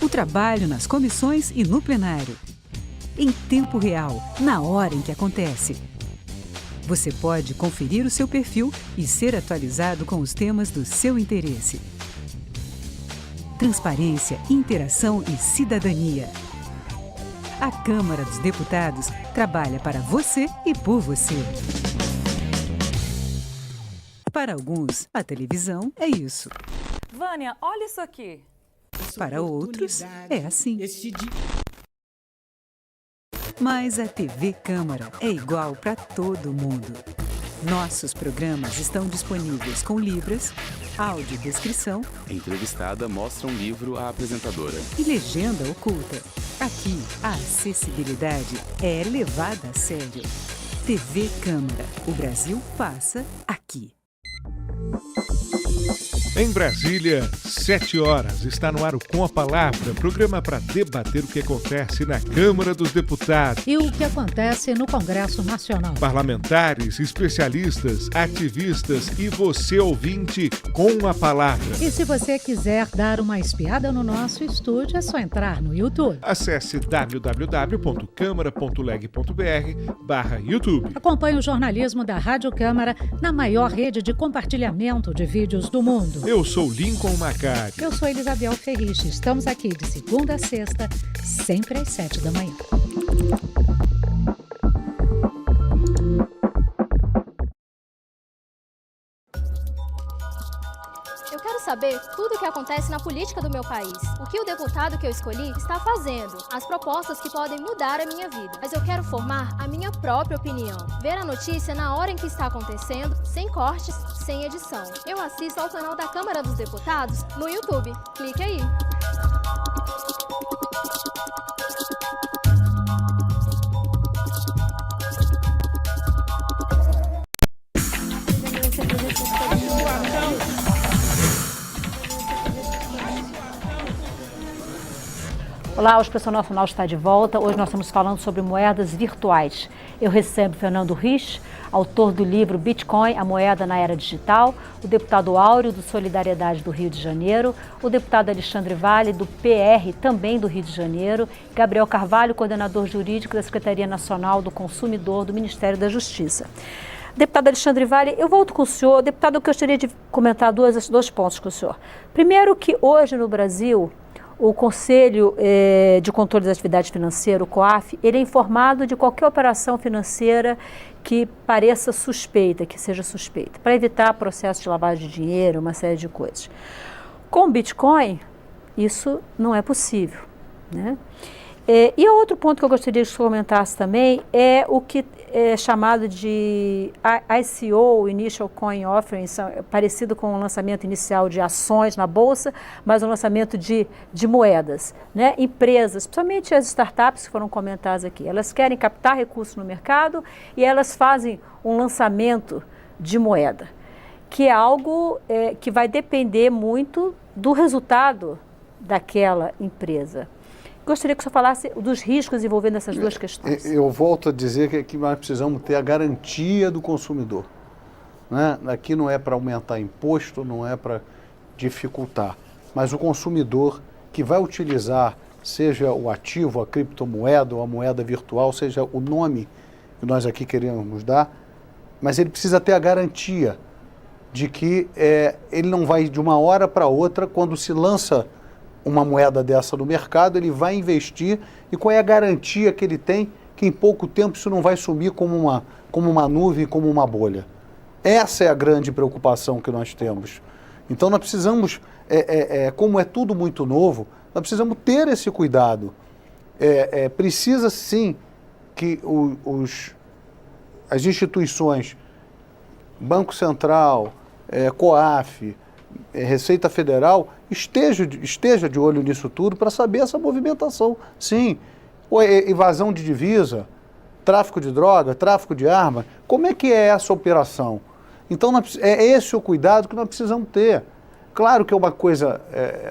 o trabalho nas comissões e no plenário. Em tempo real, na hora em que acontece. Você pode conferir o seu perfil e ser atualizado com os temas do seu interesse. Transparência, interação e cidadania. A Câmara dos Deputados trabalha para você e por você. Para alguns, a televisão é isso. Vânia, olha isso aqui. Para outros, é assim. Mas a TV Câmara é igual para todo mundo. Nossos programas estão disponíveis com libras, audiodescrição. A entrevistada mostra um livro à apresentadora. E legenda oculta. Aqui, a acessibilidade é levada a sério. TV Câmara. O Brasil passa aqui. Em Brasília, 7 horas, está no ar o Com a Palavra, programa para debater o que acontece na Câmara dos Deputados. E o que acontece no Congresso Nacional. Parlamentares, especialistas, ativistas e você, ouvinte, com a palavra. E se você quiser dar uma espiada no nosso estúdio, é só entrar no YouTube. Acesse www.câmara.leg.br/YouTube. Acompanhe o jornalismo da Rádio Câmara na maior rede de compartilhamento de vídeos do mundo. Eu sou Lincoln Macari. Eu sou Elisabel Ferriche. Estamos aqui de segunda a sexta, sempre às 7 da manhã. Eu quero saber tudo o que acontece na política do meu país. O que o deputado que eu escolhi está fazendo. As propostas que podem mudar a minha vida. Mas eu quero formar a minha própria opinião. Ver a notícia na hora em que está acontecendo, sem cortes, sem edição. Eu assisto ao canal da Câmara dos Deputados no YouTube. Clique aí. Olá, o Expressão Nacional está de volta. Hoje nós estamos falando sobre moedas virtuais. Eu recebo Fernando Risch, autor do livro Bitcoin, a moeda na era digital, o deputado Áureo, do Solidariedade do Rio de Janeiro, o deputado Alexandre Vale, do PR, também do Rio de Janeiro, Gabriel Carvalho, coordenador jurídico da Secretaria Nacional do Consumidor do Ministério da Justiça. Deputado Alexandre Vale, eu volto com o senhor. Deputado, eu gostaria de comentar dois pontos com o senhor. Primeiro, que hoje no Brasil, o Conselho de Controle das Atividades Financeiras, o COAF, ele é informado de qualquer operação financeira que pareça suspeita, que seja suspeita, para evitar processo de lavagem de dinheiro, uma série de coisas. Com o Bitcoin, isso não é possível, né? E outro ponto que eu gostaria que você comentasse também é o que é chamado de ICO, Initial Coin Offering, parecido com o lançamento inicial de ações na Bolsa, mas o lançamento de moedas. Né? Empresas, principalmente as startups que foram comentadas aqui, elas querem captar recursos no mercado e elas fazem um lançamento de moeda, que é algo que vai depender muito do resultado daquela empresa. Gostaria que o senhor falasse dos riscos envolvendo essas duas questões. Eu volto a dizer que nós precisamos ter a garantia do consumidor. Né? Aqui não é para aumentar imposto, não é para dificultar, mas o consumidor que vai utilizar, seja o ativo, a criptomoeda ou a moeda virtual, seja o nome que nós aqui queremos dar, mas ele precisa ter a garantia de que ele não vai de uma hora para outra, quando se lança uma moeda dessa no mercado, ele vai investir e qual é a garantia que ele tem que em pouco tempo isso não vai sumir como uma nuvem, como uma bolha. Essa é a grande preocupação que nós temos. Então nós precisamos, como é tudo muito novo, nós precisamos ter esse cuidado. Precisa sim que as instituições, Banco Central, COAF, Receita Federal, esteja de olho nisso tudo para saber essa movimentação. Sim, evasão de divisa, tráfico de droga, tráfico de arma, como é que é essa operação? Então é esse o cuidado que nós precisamos ter. Claro que é uma coisa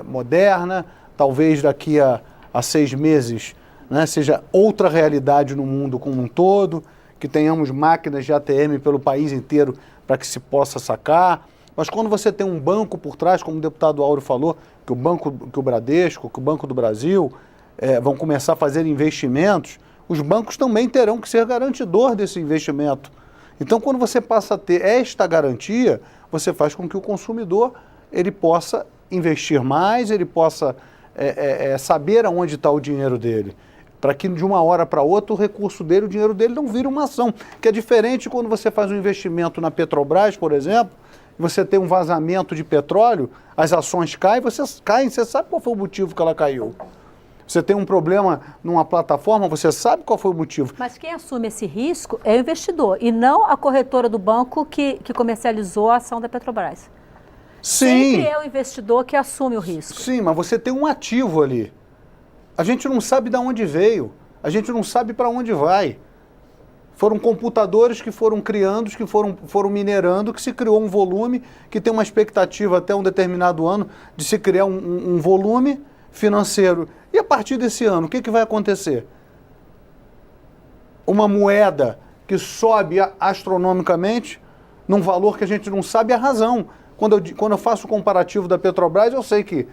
moderna, talvez daqui a 6 meses, né, seja outra realidade no mundo como um todo, que tenhamos máquinas de ATM pelo país inteiro para que se possa sacar. Mas quando você tem um banco por trás, como o deputado Áureo falou, que o Bradesco, que o Banco do Brasil vão começar a fazer investimentos, os bancos também terão que ser garantidor desse investimento. Então, quando você passa a ter esta garantia, você faz com que o consumidor ele possa investir mais, ele possa saber aonde está o dinheiro dele, para que de uma hora para outra o recurso dele, o dinheiro dele não vira uma ação, que é diferente quando você faz um investimento na Petrobras, por exemplo, você tem um vazamento de petróleo, as ações caem, você sabe qual foi o motivo que ela caiu. Você tem um problema numa plataforma, você sabe qual foi o motivo. Mas quem assume esse risco é o investidor e não a corretora do banco que comercializou a ação da Petrobras. Sim. Sempre é o investidor que assume o risco. Sim, mas você tem um ativo ali. A gente não sabe de onde veio, a gente não sabe para onde vai. Foram computadores que foram criando, que foram minerando, que se criou um volume, que tem uma expectativa até um determinado ano de se criar um volume financeiro. E a partir desse ano, o que vai acontecer? Uma moeda que sobe astronomicamente num valor que a gente não sabe a razão. Quando eu faço o comparativo da Petrobras, eu sei que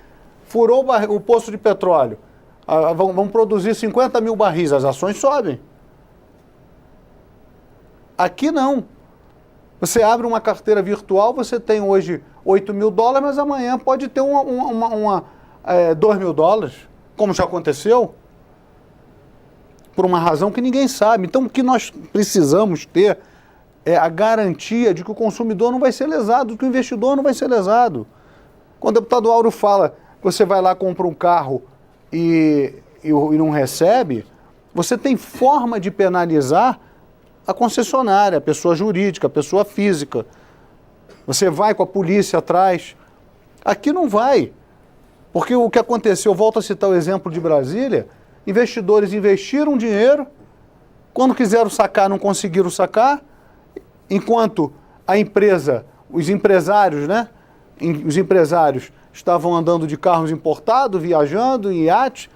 furou o poço de petróleo, vão produzir 50 mil barris, as ações sobem. Aqui não. Você abre uma carteira virtual, você tem hoje 8 mil dólares, mas amanhã pode ter 2 mil dólares, como já aconteceu, por uma razão que ninguém sabe. Então, o que nós precisamos ter é a garantia de que o consumidor não vai ser lesado, que o investidor não vai ser lesado. Quando o deputado Áureo fala que você vai lá, compra um carro e não recebe, você tem forma de penalizar a concessionária, a pessoa jurídica, a pessoa física. Você vai com a polícia atrás. Aqui não vai. Porque o que aconteceu, eu volto a citar o exemplo de Brasília, investidores investiram dinheiro, quando quiseram sacar, não conseguiram sacar, enquanto a empresa, os empresários, né? Os empresários estavam andando de carros importados, viajando em iate,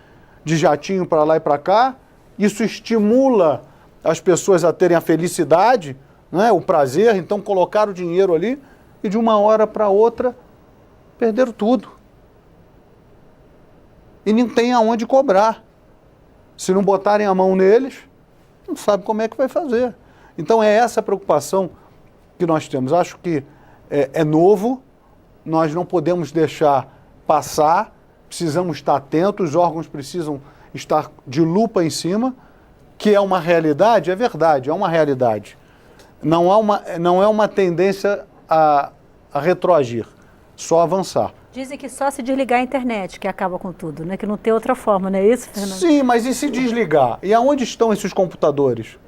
de jatinho para lá e para cá. Isso estimula as pessoas a terem a felicidade, né? O prazer, então colocaram o dinheiro ali e de uma hora para outra perderam tudo. E não tem aonde cobrar. Se não botarem a mão neles, não sabe como é que vai fazer. Então é essa a preocupação que nós temos. Acho que é novo, nós não podemos deixar passar, precisamos estar atentos, os órgãos precisam estar de lupa em cima, que é uma realidade, é verdade, é uma realidade. Não é uma tendência a retroagir. só avançar. Dizem que só se desligar a internet que acaba com tudo, né? Que não tem outra forma, não é isso, Fernando? Sim, mas e se desligar? E aonde estão esses computadores?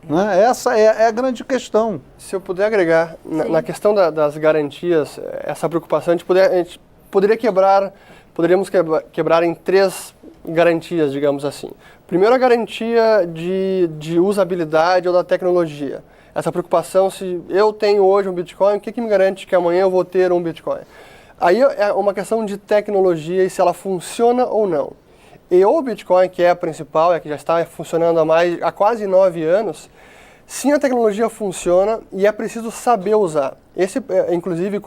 Né? Essa é a grande questão. Se eu puder agregar, na questão das garantias, essa preocupação, a gente poderíamos quebrar em 3 garantias, digamos assim. Primeiro, a garantia de usabilidade ou da tecnologia. Essa preocupação, se eu tenho hoje um Bitcoin, o que me garante que amanhã eu vou ter um Bitcoin? Aí é uma questão de tecnologia e se ela funciona ou não. E o Bitcoin, que é a principal, que já está funcionando há quase 9 anos, sim, a tecnologia funciona e é preciso saber usar. Esse, inclusive,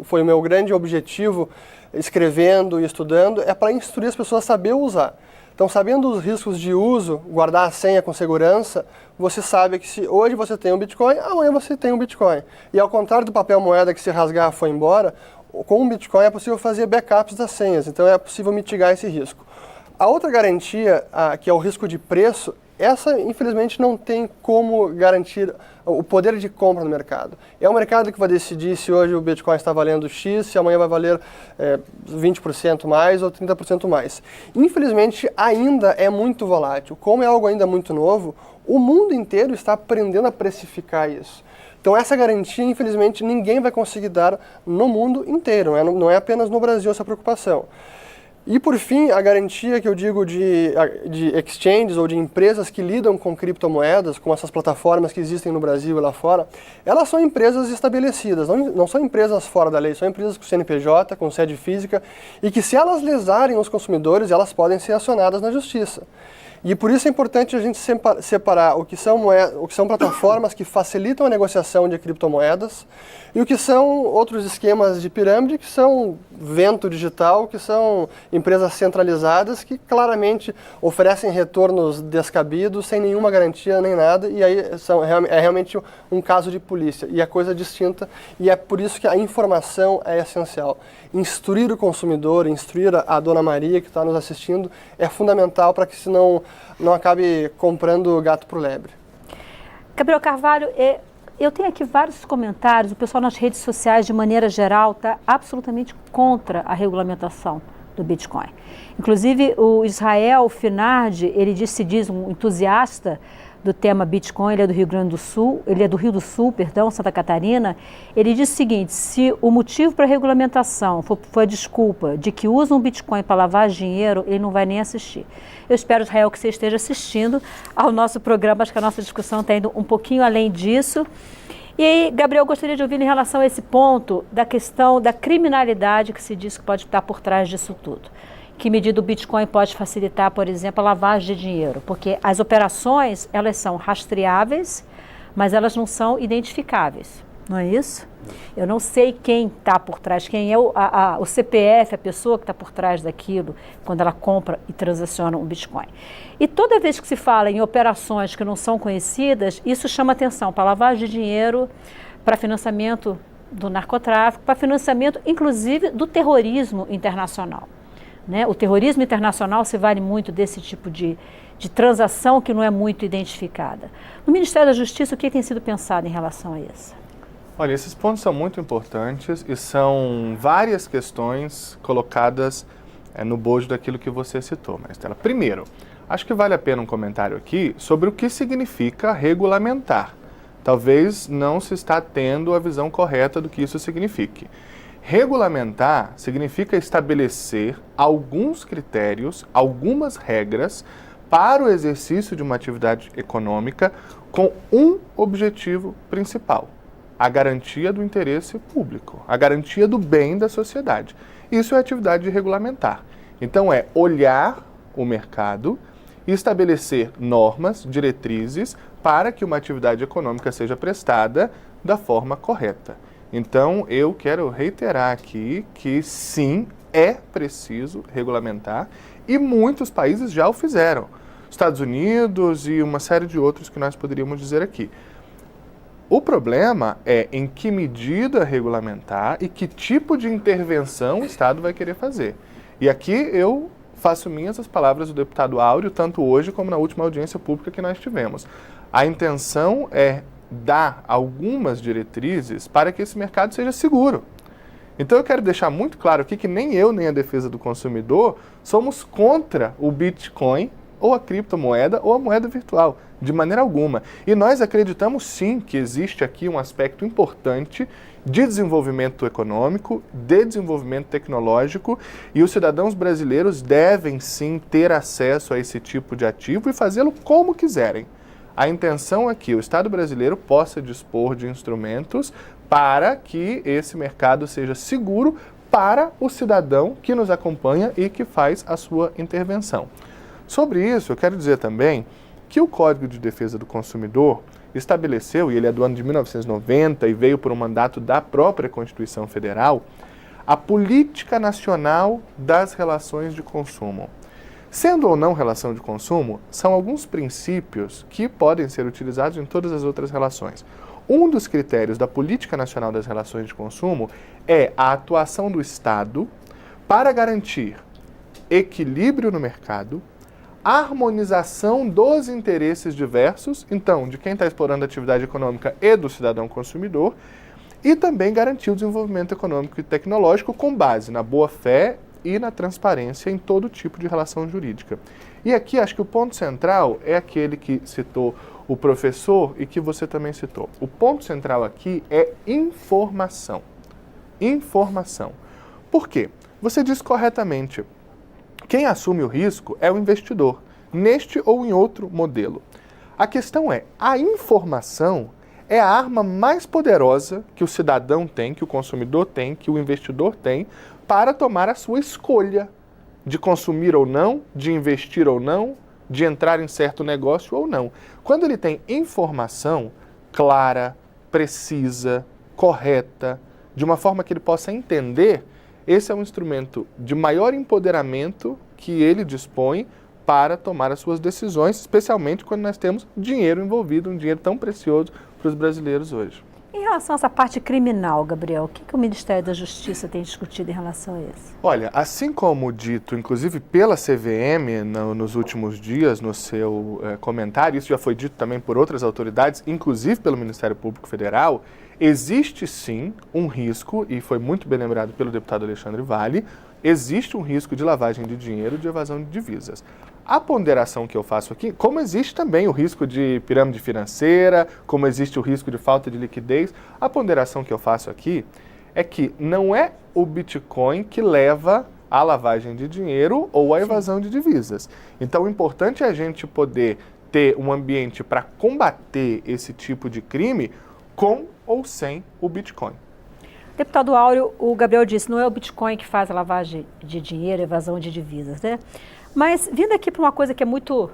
foi o meu grande objetivo escrevendo e estudando, é para instruir as pessoas a saber usar. Então, sabendo os riscos de uso, guardar a senha com segurança, você sabe que se hoje você tem um Bitcoin, amanhã você tem um Bitcoin. E ao contrário do papel moeda que se rasgar foi embora, com o Bitcoin é possível fazer backups das senhas, então é possível mitigar esse risco. A outra garantia, que é o risco de preço, essa infelizmente não tem como garantir o poder de compra no mercado. É o mercado que vai decidir se hoje o Bitcoin está valendo X, se amanhã vai valer 20% mais ou 30% mais. Infelizmente ainda é muito volátil. Como é algo ainda muito novo, o mundo inteiro está aprendendo a precificar isso. Então essa garantia, infelizmente, ninguém vai conseguir dar no mundo inteiro, não é apenas no Brasil essa preocupação. E por fim, a garantia que eu digo de exchanges ou de empresas que lidam com criptomoedas, como essas plataformas que existem no Brasil e lá fora, elas são empresas estabelecidas, não são empresas fora da lei, são empresas com CNPJ, com sede física, e que se elas lesarem os consumidores, elas podem ser acionadas na justiça. E por isso é importante a gente separar o que são plataformas que facilitam a negociação de criptomoedas e o que são outros esquemas de pirâmide, que são vento digital, que são empresas centralizadas que claramente oferecem retornos descabidos, sem nenhuma garantia nem nada, e aí é realmente um caso de polícia, e é coisa distinta, e é por isso que a informação é essencial. Instruir o consumidor, instruir a dona Maria que está nos assistindo, é fundamental para que senão não acabe comprando gato por lebre. Gabriel Carvalho, eu tenho aqui vários comentários, o pessoal nas redes sociais, de maneira geral, está absolutamente contra a regulamentação do Bitcoin. Inclusive, o Israel Finardi, ele se diz um entusiasta do tema Bitcoin, ele é do Rio Grande do Sul, ele é do Rio do Sul, perdão, Santa Catarina. Ele diz o seguinte: se o motivo para a regulamentação foi a desculpa de que usam Bitcoin para lavar dinheiro, ele não vai nem assistir. Eu espero, Israel, que você esteja assistindo ao nosso programa, acho que a nossa discussão está indo um pouquinho além disso. E aí, Gabriel, eu gostaria de ouvir em relação a esse ponto da questão da criminalidade que se diz que pode estar por trás disso tudo. Que medida o Bitcoin pode facilitar, por exemplo, a lavagem de dinheiro? Porque as operações, elas são rastreáveis, mas elas não são identificáveis, não é isso? Eu não sei quem está por trás, quem é o CPF, a pessoa que está por trás daquilo, quando ela compra e transaciona um Bitcoin. E toda vez que se fala em operações que não são conhecidas, isso chama atenção para lavagem de dinheiro, para financiamento do narcotráfico, para financiamento, inclusive, do terrorismo internacional. Né? O terrorismo internacional se vale muito desse tipo de transação que não é muito identificada. No Ministério da Justiça, o que tem sido pensado em relação a isso? Olha, esses pontos são muito importantes e são várias questões colocadas no bojo daquilo que você citou, Maristela. Primeiro, acho que vale a pena um comentário aqui sobre o que significa regulamentar. Talvez não se está tendo a visão correta do que isso signifique. Regulamentar significa estabelecer alguns critérios, algumas regras para o exercício de uma atividade econômica com um objetivo principal: a garantia do interesse público, a garantia do bem da sociedade. Isso é atividade de regulamentar. Então é olhar o mercado e estabelecer normas, diretrizes para que uma atividade econômica seja prestada da forma correta. Então, eu quero reiterar aqui que sim, é preciso regulamentar e muitos países já o fizeram. Estados Unidos e uma série de outros que nós poderíamos dizer aqui. O problema é em que medida regulamentar e que tipo de intervenção o Estado vai querer fazer. E aqui eu faço minhas as palavras do deputado Áureo, tanto hoje como na última audiência pública que nós tivemos. A intenção é dar algumas diretrizes para que esse mercado seja seguro. Então eu quero deixar muito claro aqui que nem eu, nem a defesa do consumidor somos contra o Bitcoin ou a criptomoeda ou a moeda virtual, de maneira alguma. E nós acreditamos sim que existe aqui um aspecto importante de desenvolvimento econômico, de desenvolvimento tecnológico, e os cidadãos brasileiros devem sim ter acesso a esse tipo de ativo e fazê-lo como quiserem. A intenção é que o Estado brasileiro possa dispor de instrumentos para que esse mercado seja seguro para o cidadão que nos acompanha e que faz a sua intervenção. Sobre isso, eu quero dizer também que o Código de Defesa do Consumidor estabeleceu, e ele é do ano de 1990 e veio por um mandato da própria Constituição Federal, a Política Nacional das Relações de Consumo. Sendo ou não relação de consumo, são alguns princípios que podem ser utilizados em todas as outras relações. Um dos critérios da Política Nacional das Relações de Consumo é a atuação do Estado para garantir equilíbrio no mercado, harmonização dos interesses diversos, então, de quem está explorando a atividade econômica e do cidadão consumidor, e também garantir o desenvolvimento econômico e tecnológico com base na boa-fé e na transparência em todo tipo de relação jurídica. E aqui acho que o ponto central é aquele que citou o professor e que você também citou. O ponto central aqui é informação. Informação. Por quê? Você disse corretamente. Quem assume o risco é o investidor, neste ou em outro modelo. A questão é, a informação é a arma mais poderosa que o cidadão tem, que o consumidor tem, que o investidor tem, para tomar a sua escolha de consumir ou não, de investir ou não, de entrar em certo negócio ou não. Quando ele tem informação clara, precisa, correta, de uma forma que ele possa entender, esse é um instrumento de maior empoderamento que ele dispõe para tomar as suas decisões, especialmente quando nós temos dinheiro envolvido, um dinheiro tão precioso para os brasileiros hoje. Em relação a essa parte criminal, Gabriel, o que o Ministério da Justiça tem discutido em relação a isso? Olha, assim como dito, inclusive pela CVM nos últimos dias, no seu comentário, isso já foi dito também por outras autoridades, inclusive pelo Ministério Público Federal, existe sim um risco, e foi muito bem lembrado pelo deputado Alexandre Vale, existe um risco de lavagem de dinheiro e de evasão de divisas. A ponderação que eu faço aqui, como existe também o risco de pirâmide financeira, como existe o risco de falta de liquidez, a ponderação que eu faço aqui é que não é o Bitcoin que leva à lavagem de dinheiro ou à evasão de divisas. Então, o importante é a gente poder ter um ambiente para combater esse tipo de crime com ou sem o Bitcoin. Deputado Áureo, o Gabriel disse, não é o Bitcoin que faz a lavagem de dinheiro, evasão de divisas, né? Mas vindo aqui para uma coisa que é muito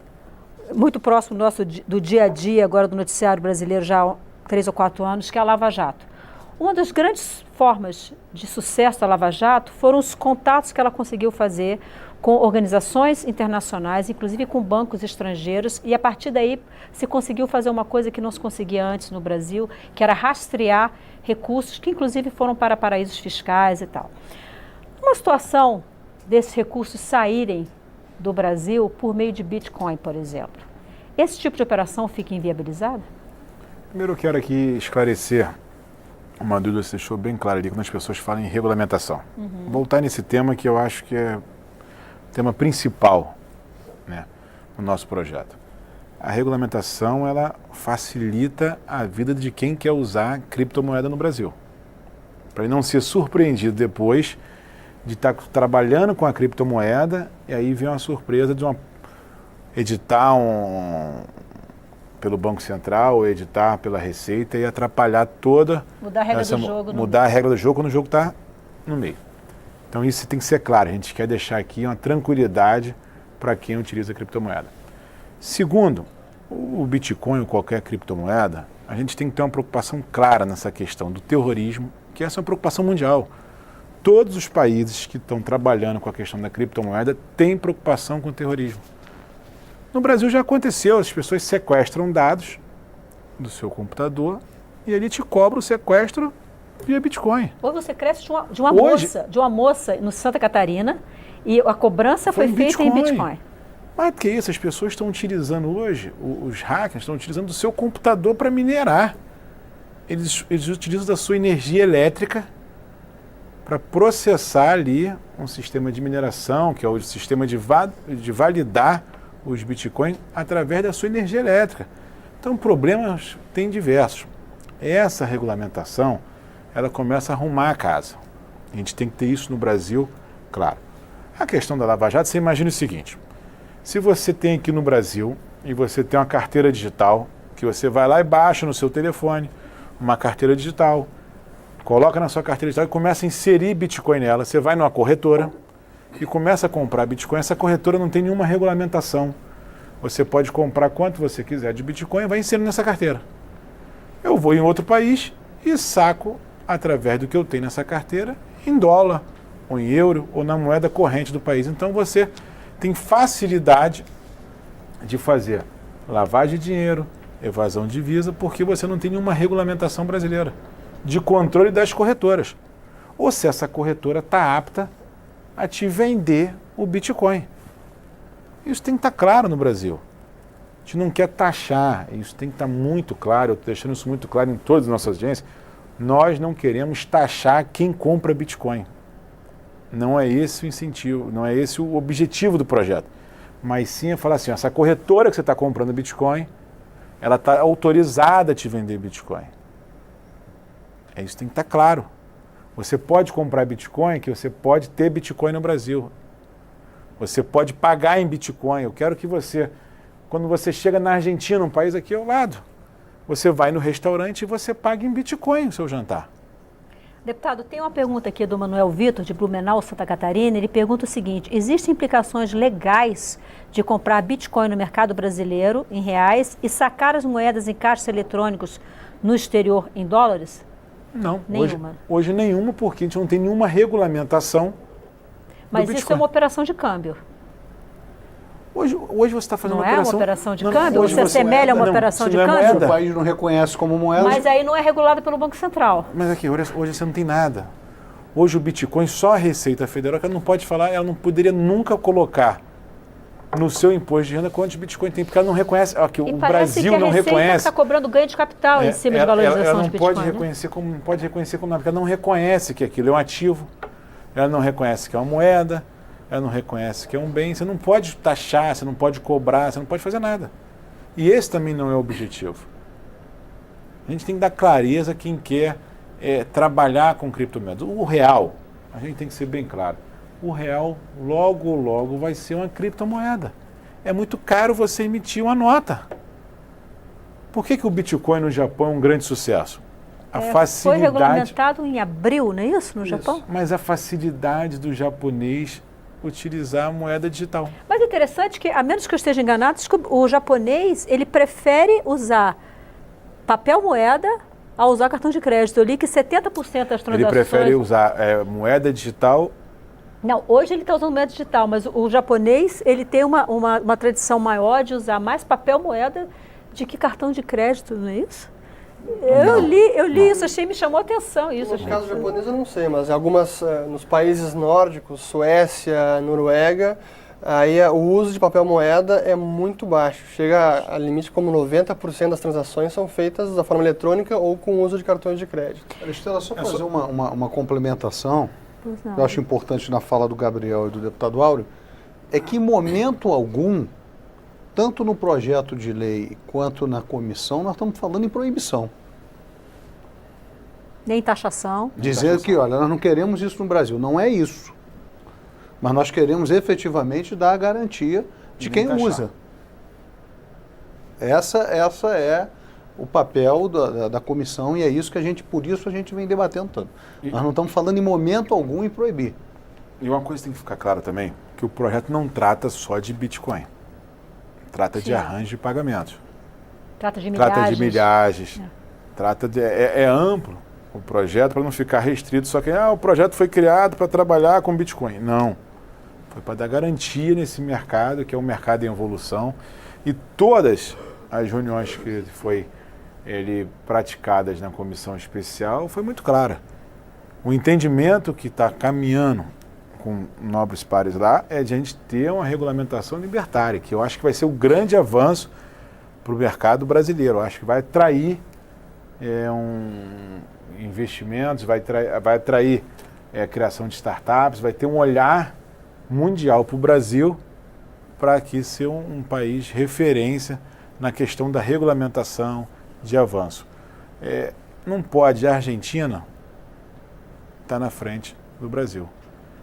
próximo do dia a dia, agora do noticiário brasileiro, já há 3 ou 4 anos, que é a Lava Jato. Uma das grandes formas de sucesso da Lava Jato foram os contatos que ela conseguiu fazer com organizações internacionais, inclusive com bancos estrangeiros, e a partir daí se conseguiu fazer uma coisa que não se conseguia antes no Brasil, que era rastrear recursos que inclusive foram para paraísos fiscais e tal. Uma situação desses recursos saírem do Brasil por meio de Bitcoin, por exemplo, esse tipo de operação fica inviabilizada? Primeiro eu quero aqui esclarecer uma dúvida que você deixou bem clara ali, quando as pessoas falam em regulamentação. Voltar nesse tema que eu acho que é o tema principal, né, no nosso projeto. A regulamentação, ela facilita a vida de quem quer usar criptomoeda no Brasil. Para ele não ser surpreendido depois de estar trabalhando com a criptomoeda e aí vem uma surpresa de editar pelo Banco Central, ou editar pela Receita e atrapalhar toda... Mudar a regra do jogo. Mudar a regra do jogo quando o jogo está no meio. Então isso tem que ser claro, a gente quer deixar aqui uma tranquilidade para quem utiliza a criptomoeda. Segundo, o Bitcoin ou qualquer criptomoeda, a gente tem que ter uma preocupação clara nessa questão do terrorismo, que essa é uma preocupação mundial. Todos os países que estão trabalhando com a questão da criptomoeda têm preocupação com o terrorismo. No Brasil já aconteceu, as pessoas sequestram dados do seu computador e ele te cobra o sequestro via Bitcoin. Ou você cresce de uma moça no Santa Catarina e a cobrança foi feita em Bitcoin. Mais do que isso, as pessoas estão utilizando hoje, os hackers estão utilizando o seu computador para minerar. Eles utilizam da sua energia elétrica para processar ali um sistema de mineração, que é o sistema de validar os bitcoins através da sua energia elétrica. Então, problemas tem diversos. Essa regulamentação, ela começa a arrumar a casa. A gente tem que ter isso no Brasil, claro. A questão da Lava Jato, você imagina o seguinte, se você tem aqui no Brasil e você tem uma carteira digital, que você vai lá e baixa no seu telefone uma carteira digital, coloca na sua carteira digital e começa a inserir Bitcoin nela. Você vai numa corretora e começa a comprar Bitcoin. Essa corretora não tem nenhuma regulamentação. Você pode comprar quanto você quiser de Bitcoin e vai inserindo nessa carteira. Eu vou em outro país e saco através do que eu tenho nessa carteira em dólar, ou em euro, ou na moeda corrente do país. Então você tem facilidade de fazer lavagem de dinheiro, evasão de divisa, porque você não tem nenhuma regulamentação brasileira de controle das corretoras. Ou se essa corretora está apta a te vender o Bitcoin. Isso tem que estar claro no Brasil. A gente não quer taxar, isso tem que estar muito claro, eu estou deixando isso muito claro em todas as nossas agências. Nós não queremos taxar quem compra Bitcoin. Não é esse o incentivo, não é esse o objetivo do projeto. Mas sim é falar assim, essa corretora que você está comprando Bitcoin, ela está autorizada a te vender Bitcoin. Isso tem que estar claro. Você pode comprar Bitcoin, que você pode ter Bitcoin no Brasil. Você pode pagar em Bitcoin. Eu quero que você, quando você chega na Argentina, um país aqui ao lado, você vai no restaurante e você paga em Bitcoin o seu jantar. Deputado, tem uma pergunta aqui do Manuel Vitor, de Blumenau, Santa Catarina. Ele pergunta o seguinte: existem implicações legais de comprar Bitcoin no mercado brasileiro em reais e sacar as moedas em caixas eletrônicos no exterior em dólares? Não, nenhuma. Hoje nenhuma, porque a gente não tem nenhuma regulamentação. Mas isso é uma operação de câmbio. Hoje você está fazendo não uma operação... Não é uma operação de câmbio? Você assemelha uma operação de câmbio? O país não reconhece como moeda. Mas aí não é regulado pelo Banco Central. Mas aqui, hoje você não tem nada. Hoje o Bitcoin, só a Receita Federal, que ela não pode falar, ela não poderia nunca colocar no seu imposto de renda quantos Bitcoin tem, porque ela não reconhece. Aqui, o Brasil não reconhece. A Receita está cobrando ganho de capital em cima de valorização de Bitcoin. Ela não pode reconhecer como nada, porque ela não reconhece que aquilo é um ativo, ela não reconhece que é uma moeda, ela não reconhece que é um bem. Você não pode taxar, você não pode cobrar, você não pode fazer nada. E esse também não é o objetivo. A gente tem que dar clareza a quem quer trabalhar com criptomoedas. O real, a gente tem que ser bem claro, o real logo vai ser uma criptomoeda. É muito caro você emitir uma nota. Por que o Bitcoin no Japão é um grande sucesso? A facilidade... Foi regulamentado em abril, não é isso, no Japão? Mas a facilidade do japonês utilizar a moeda digital. Mas é interessante que, a menos que eu esteja enganado, o japonês, ele prefere usar papel moeda a usar cartão de crédito. Eu li que 70% das transações... Ele prefere usar moeda digital... Não, hoje ele está usando moeda digital, mas o japonês, ele tem uma tradição maior de usar mais papel moeda do que cartão de crédito, não é isso? Eu li isso, me chamou a atenção isso. No caso japonês eu não sei, mas nos países nórdicos, Suécia, Noruega, aí o uso de papel moeda é muito baixo. Chega a limite como 90% das transações são feitas da forma eletrônica ou com o uso de cartões de crédito. Estela, só fazer uma complementação, que eu acho importante na fala do Gabriel e do deputado Áureo, é que em momento algum, tanto no projeto de lei quanto na comissão, nós estamos falando em proibição. Nem taxação. Dizer que, olha, nós não queremos isso no Brasil. Não é isso. Mas nós queremos efetivamente dar a garantia de quem usa. Essa é o papel da comissão e é isso que por isso a gente vem debatendo tanto. Nós não estamos falando em momento algum em proibir. E uma coisa tem que ficar clara também, que o projeto não trata só de Bitcoin. Trata de arranjo de pagamentos. Trata de milhagens. É amplo o projeto para não ficar restrito, só que o projeto foi criado para trabalhar com Bitcoin. Não. Foi para dar garantia nesse mercado, que é um mercado em evolução. E todas as reuniões que foi praticadas na comissão especial foi muito clara. O entendimento que está caminhando com nobres pares lá é de a gente ter uma regulamentação libertária, que eu acho que vai ser o grande avanço para o mercado brasileiro. Eu acho que vai atrair investimentos, vai atrair criação de startups, vai ter um olhar mundial para o Brasil para aqui ser um país referência na questão da regulamentação de avanço. Não pode a Argentina estar na frente do Brasil.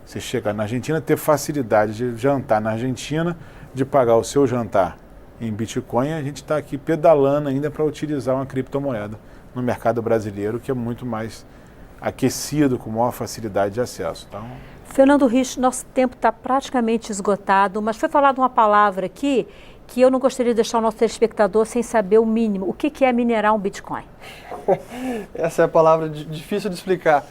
Você chega na Argentina, ter facilidade de jantar na Argentina, de pagar o seu jantar em Bitcoin, a gente está aqui pedalando ainda para utilizar uma criptomoeda no mercado brasileiro, que é muito mais aquecido, com maior facilidade de acesso. Então, Fernando Risch, nosso tempo está praticamente esgotado, mas foi falada uma palavra aqui que eu não gostaria de deixar o nosso telespectador sem saber o mínimo. O que é minerar um Bitcoin? Essa é a palavra difícil de explicar.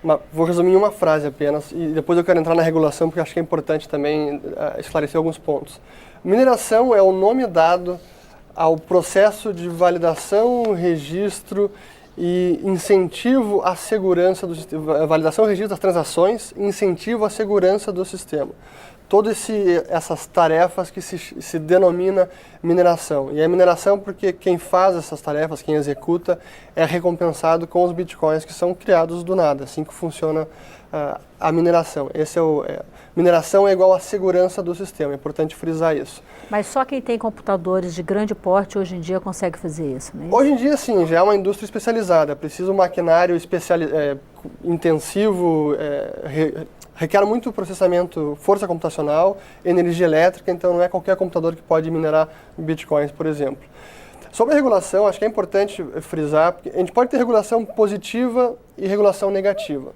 Mas vou resumir em uma frase apenas e depois eu quero entrar na regulação porque acho que é importante também esclarecer alguns pontos. Mineração é o nome dado ao processo de validação, registro e incentivo à segurança do sistema. Validação e registro das transações, incentivo à segurança do sistema. Todas essas tarefas que se denomina mineração. E é mineração porque quem faz essas tarefas, quem executa, é recompensado com os bitcoins que são criados do nada. Assim que funciona a mineração. Mineração é igual à segurança do sistema, é importante frisar isso. Mas só quem tem computadores de grande porte hoje em dia consegue fazer isso, não é isso? Hoje em dia, sim, já é uma indústria especializada. Precisa um maquinário intensivo, requer muito processamento, força computacional, energia elétrica, então não é qualquer computador que pode minerar bitcoins, por exemplo. Sobre a regulação, acho que é importante frisar, porque a gente pode ter regulação positiva e regulação negativa.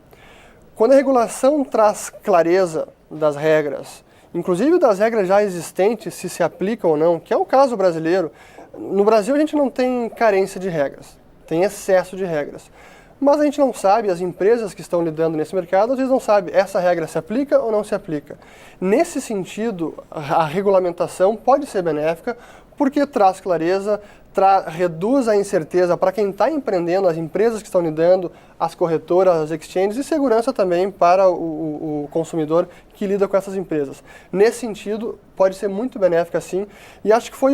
Quando a regulação traz clareza das regras, inclusive das regras já existentes, se aplicam ou não, que é o caso brasileiro, no Brasil a gente não tem carência de regras, tem excesso de regras. Mas a gente não sabe, as empresas que estão lidando nesse mercado, às vezes não sabem essa regra se aplica ou não se aplica. Nesse sentido, a regulamentação pode ser benéfica porque traz clareza, reduz a incerteza para quem está empreendendo, as empresas que estão lidando, as corretoras, as exchanges e segurança também para o consumidor que lida com essas empresas. Nesse sentido, pode ser muito benéfica sim, e acho que foi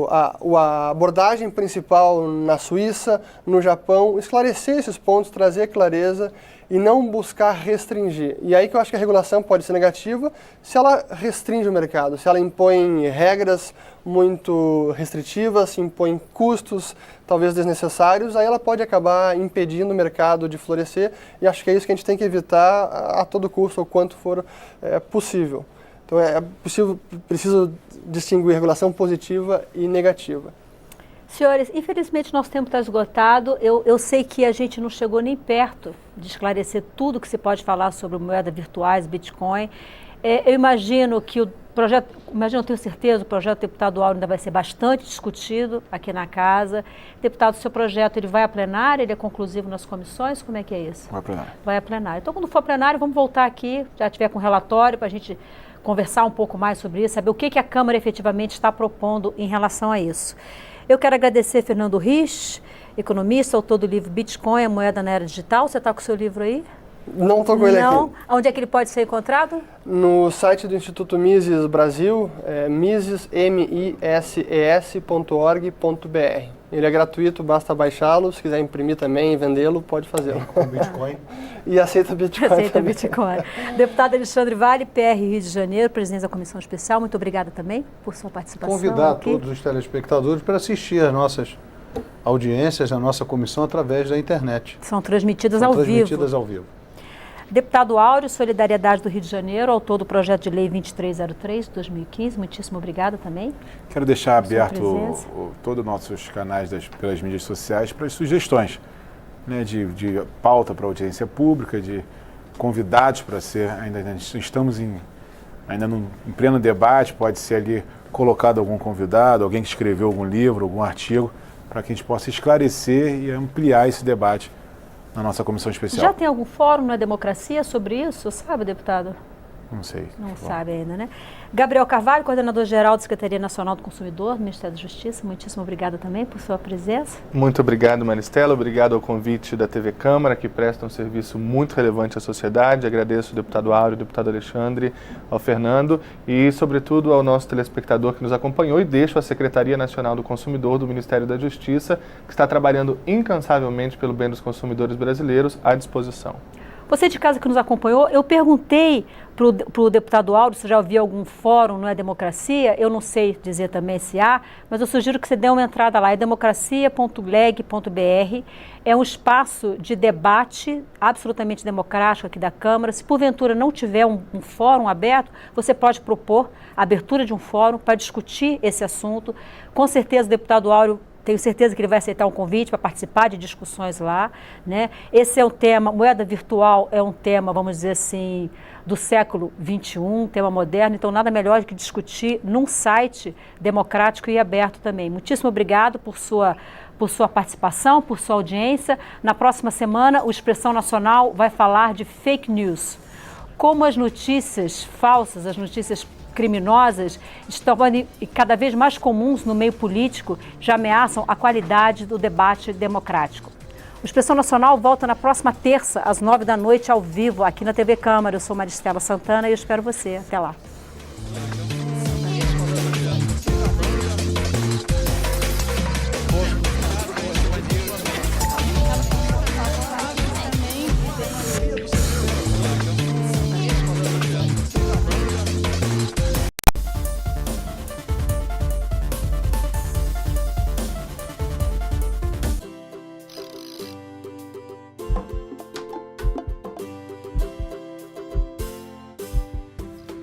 a abordagem principal na Suíça, no Japão, esclarecer esses pontos, trazer clareza e não buscar restringir. E aí que eu acho que a regulação pode ser negativa se ela restringe o mercado, se ela impõe regras muito restritivas, se impõe custos talvez desnecessários, aí ela pode acabar impedindo o mercado de florescer e acho que é isso que a gente tem que evitar a todo custo, ou quanto for possível. Então preciso distinguir regulação positiva e negativa. Senhores, infelizmente nosso tempo está esgotado. Eu sei que a gente não chegou nem perto de esclarecer tudo que se pode falar sobre moedas virtuais, Bitcoin. Eu imagino que o projeto, eu tenho certeza, o projeto do deputado Áureo ainda vai ser bastante discutido aqui na casa. Deputado, o seu projeto ele vai a plenário, ele é conclusivo nas comissões? Como é que é isso? Vai a plenário. Vai a plenário. Então, quando for plenário, vamos voltar aqui, já tiver com relatório, para a gente conversar um pouco mais sobre isso, saber o que a Câmara efetivamente está propondo em relação a isso. Eu quero agradecer Fernando Risch, economista, autor do livro Bitcoin, a moeda na era digital. Você está com o seu livro aí? Não estou com ele aqui. Onde é que ele pode ser encontrado? No site do Instituto Mises Brasil, mises.org.br. Ele é gratuito, basta baixá-lo. Se quiser imprimir também e vendê-lo, pode fazê-lo. Com Bitcoin. E aceita Bitcoin. Aceita Bitcoin. Deputado Alexandre Vale, PR Rio de Janeiro, presidente da Comissão Especial, muito obrigada também por sua participação. Convidar aqui. todos os telespectadores para assistir às nossas audiências, a nossa comissão, através da internet. São transmitidas ao vivo. Deputado Áureo, Solidariedade do Rio de Janeiro, autor do projeto de lei 2303 de 2015, muitíssimo obrigada também. Quero deixar aberto todos os nossos canais pelas mídias sociais para as sugestões, né, de pauta para audiência pública, de convidados para ser, ainda estamos em pleno debate, pode ser ali colocado algum convidado, alguém que escreveu algum livro, algum artigo, para que a gente possa esclarecer e ampliar esse debate na nossa comissão especial. Já tem algum fórum na democracia sobre isso, sabe, deputado? Não sei. Não sabe ainda, né? Gabriel Carvalho, coordenador-geral da Secretaria Nacional do Consumidor, do Ministério da Justiça, muitíssimo obrigada também por sua presença. Muito obrigado, Maristela. Obrigado ao convite da TV Câmara, que presta um serviço muito relevante à sociedade. Agradeço ao deputado Áureo, ao deputado Alexandre, ao Fernando e, sobretudo, ao nosso telespectador que nos acompanhou, e deixo a Secretaria Nacional do Consumidor do Ministério da Justiça, que está trabalhando incansavelmente pelo bem dos consumidores brasileiros, à disposição. Você de casa que nos acompanhou, eu perguntei para o deputado Áureo se já ouviu algum fórum, não é democracia, eu não sei dizer também se há, mas eu sugiro que você dê uma entrada lá, é democracia.leg.br, é um espaço de debate absolutamente democrático aqui da Câmara. Se porventura não tiver um fórum aberto, você pode propor a abertura de um fórum para discutir esse assunto. Com certeza o deputado Áureo, tenho certeza que ele vai aceitar um convite para participar de discussões lá, né? Esse é um tema, moeda virtual é um tema, vamos dizer assim, do século XXI, tema moderno, então nada melhor do que discutir num site democrático e aberto também. Muitíssimo obrigado por sua participação, por sua audiência. Na próxima semana, o Expressão Nacional vai falar de fake news. Como as notícias falsas, as notícias criminosas estão cada vez mais comuns no meio político, já ameaçam a qualidade do debate democrático. O Expressão Nacional volta na próxima terça, às 9 da noite, ao vivo, aqui na TV Câmara. Eu sou Maristela Santana e eu espero você. Até lá.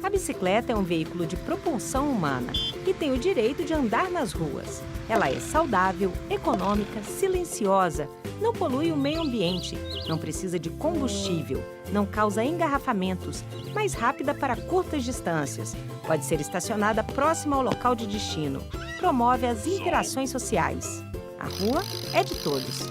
A bicicleta é um veículo de propulsão humana e tem o direito de andar nas ruas. Ela é saudável, econômica, silenciosa, não polui o meio ambiente, não precisa de combustível, não causa engarrafamentos, mais rápida para curtas distâncias, pode ser estacionada próxima ao local de destino, promove as interações sociais. A rua é de todos.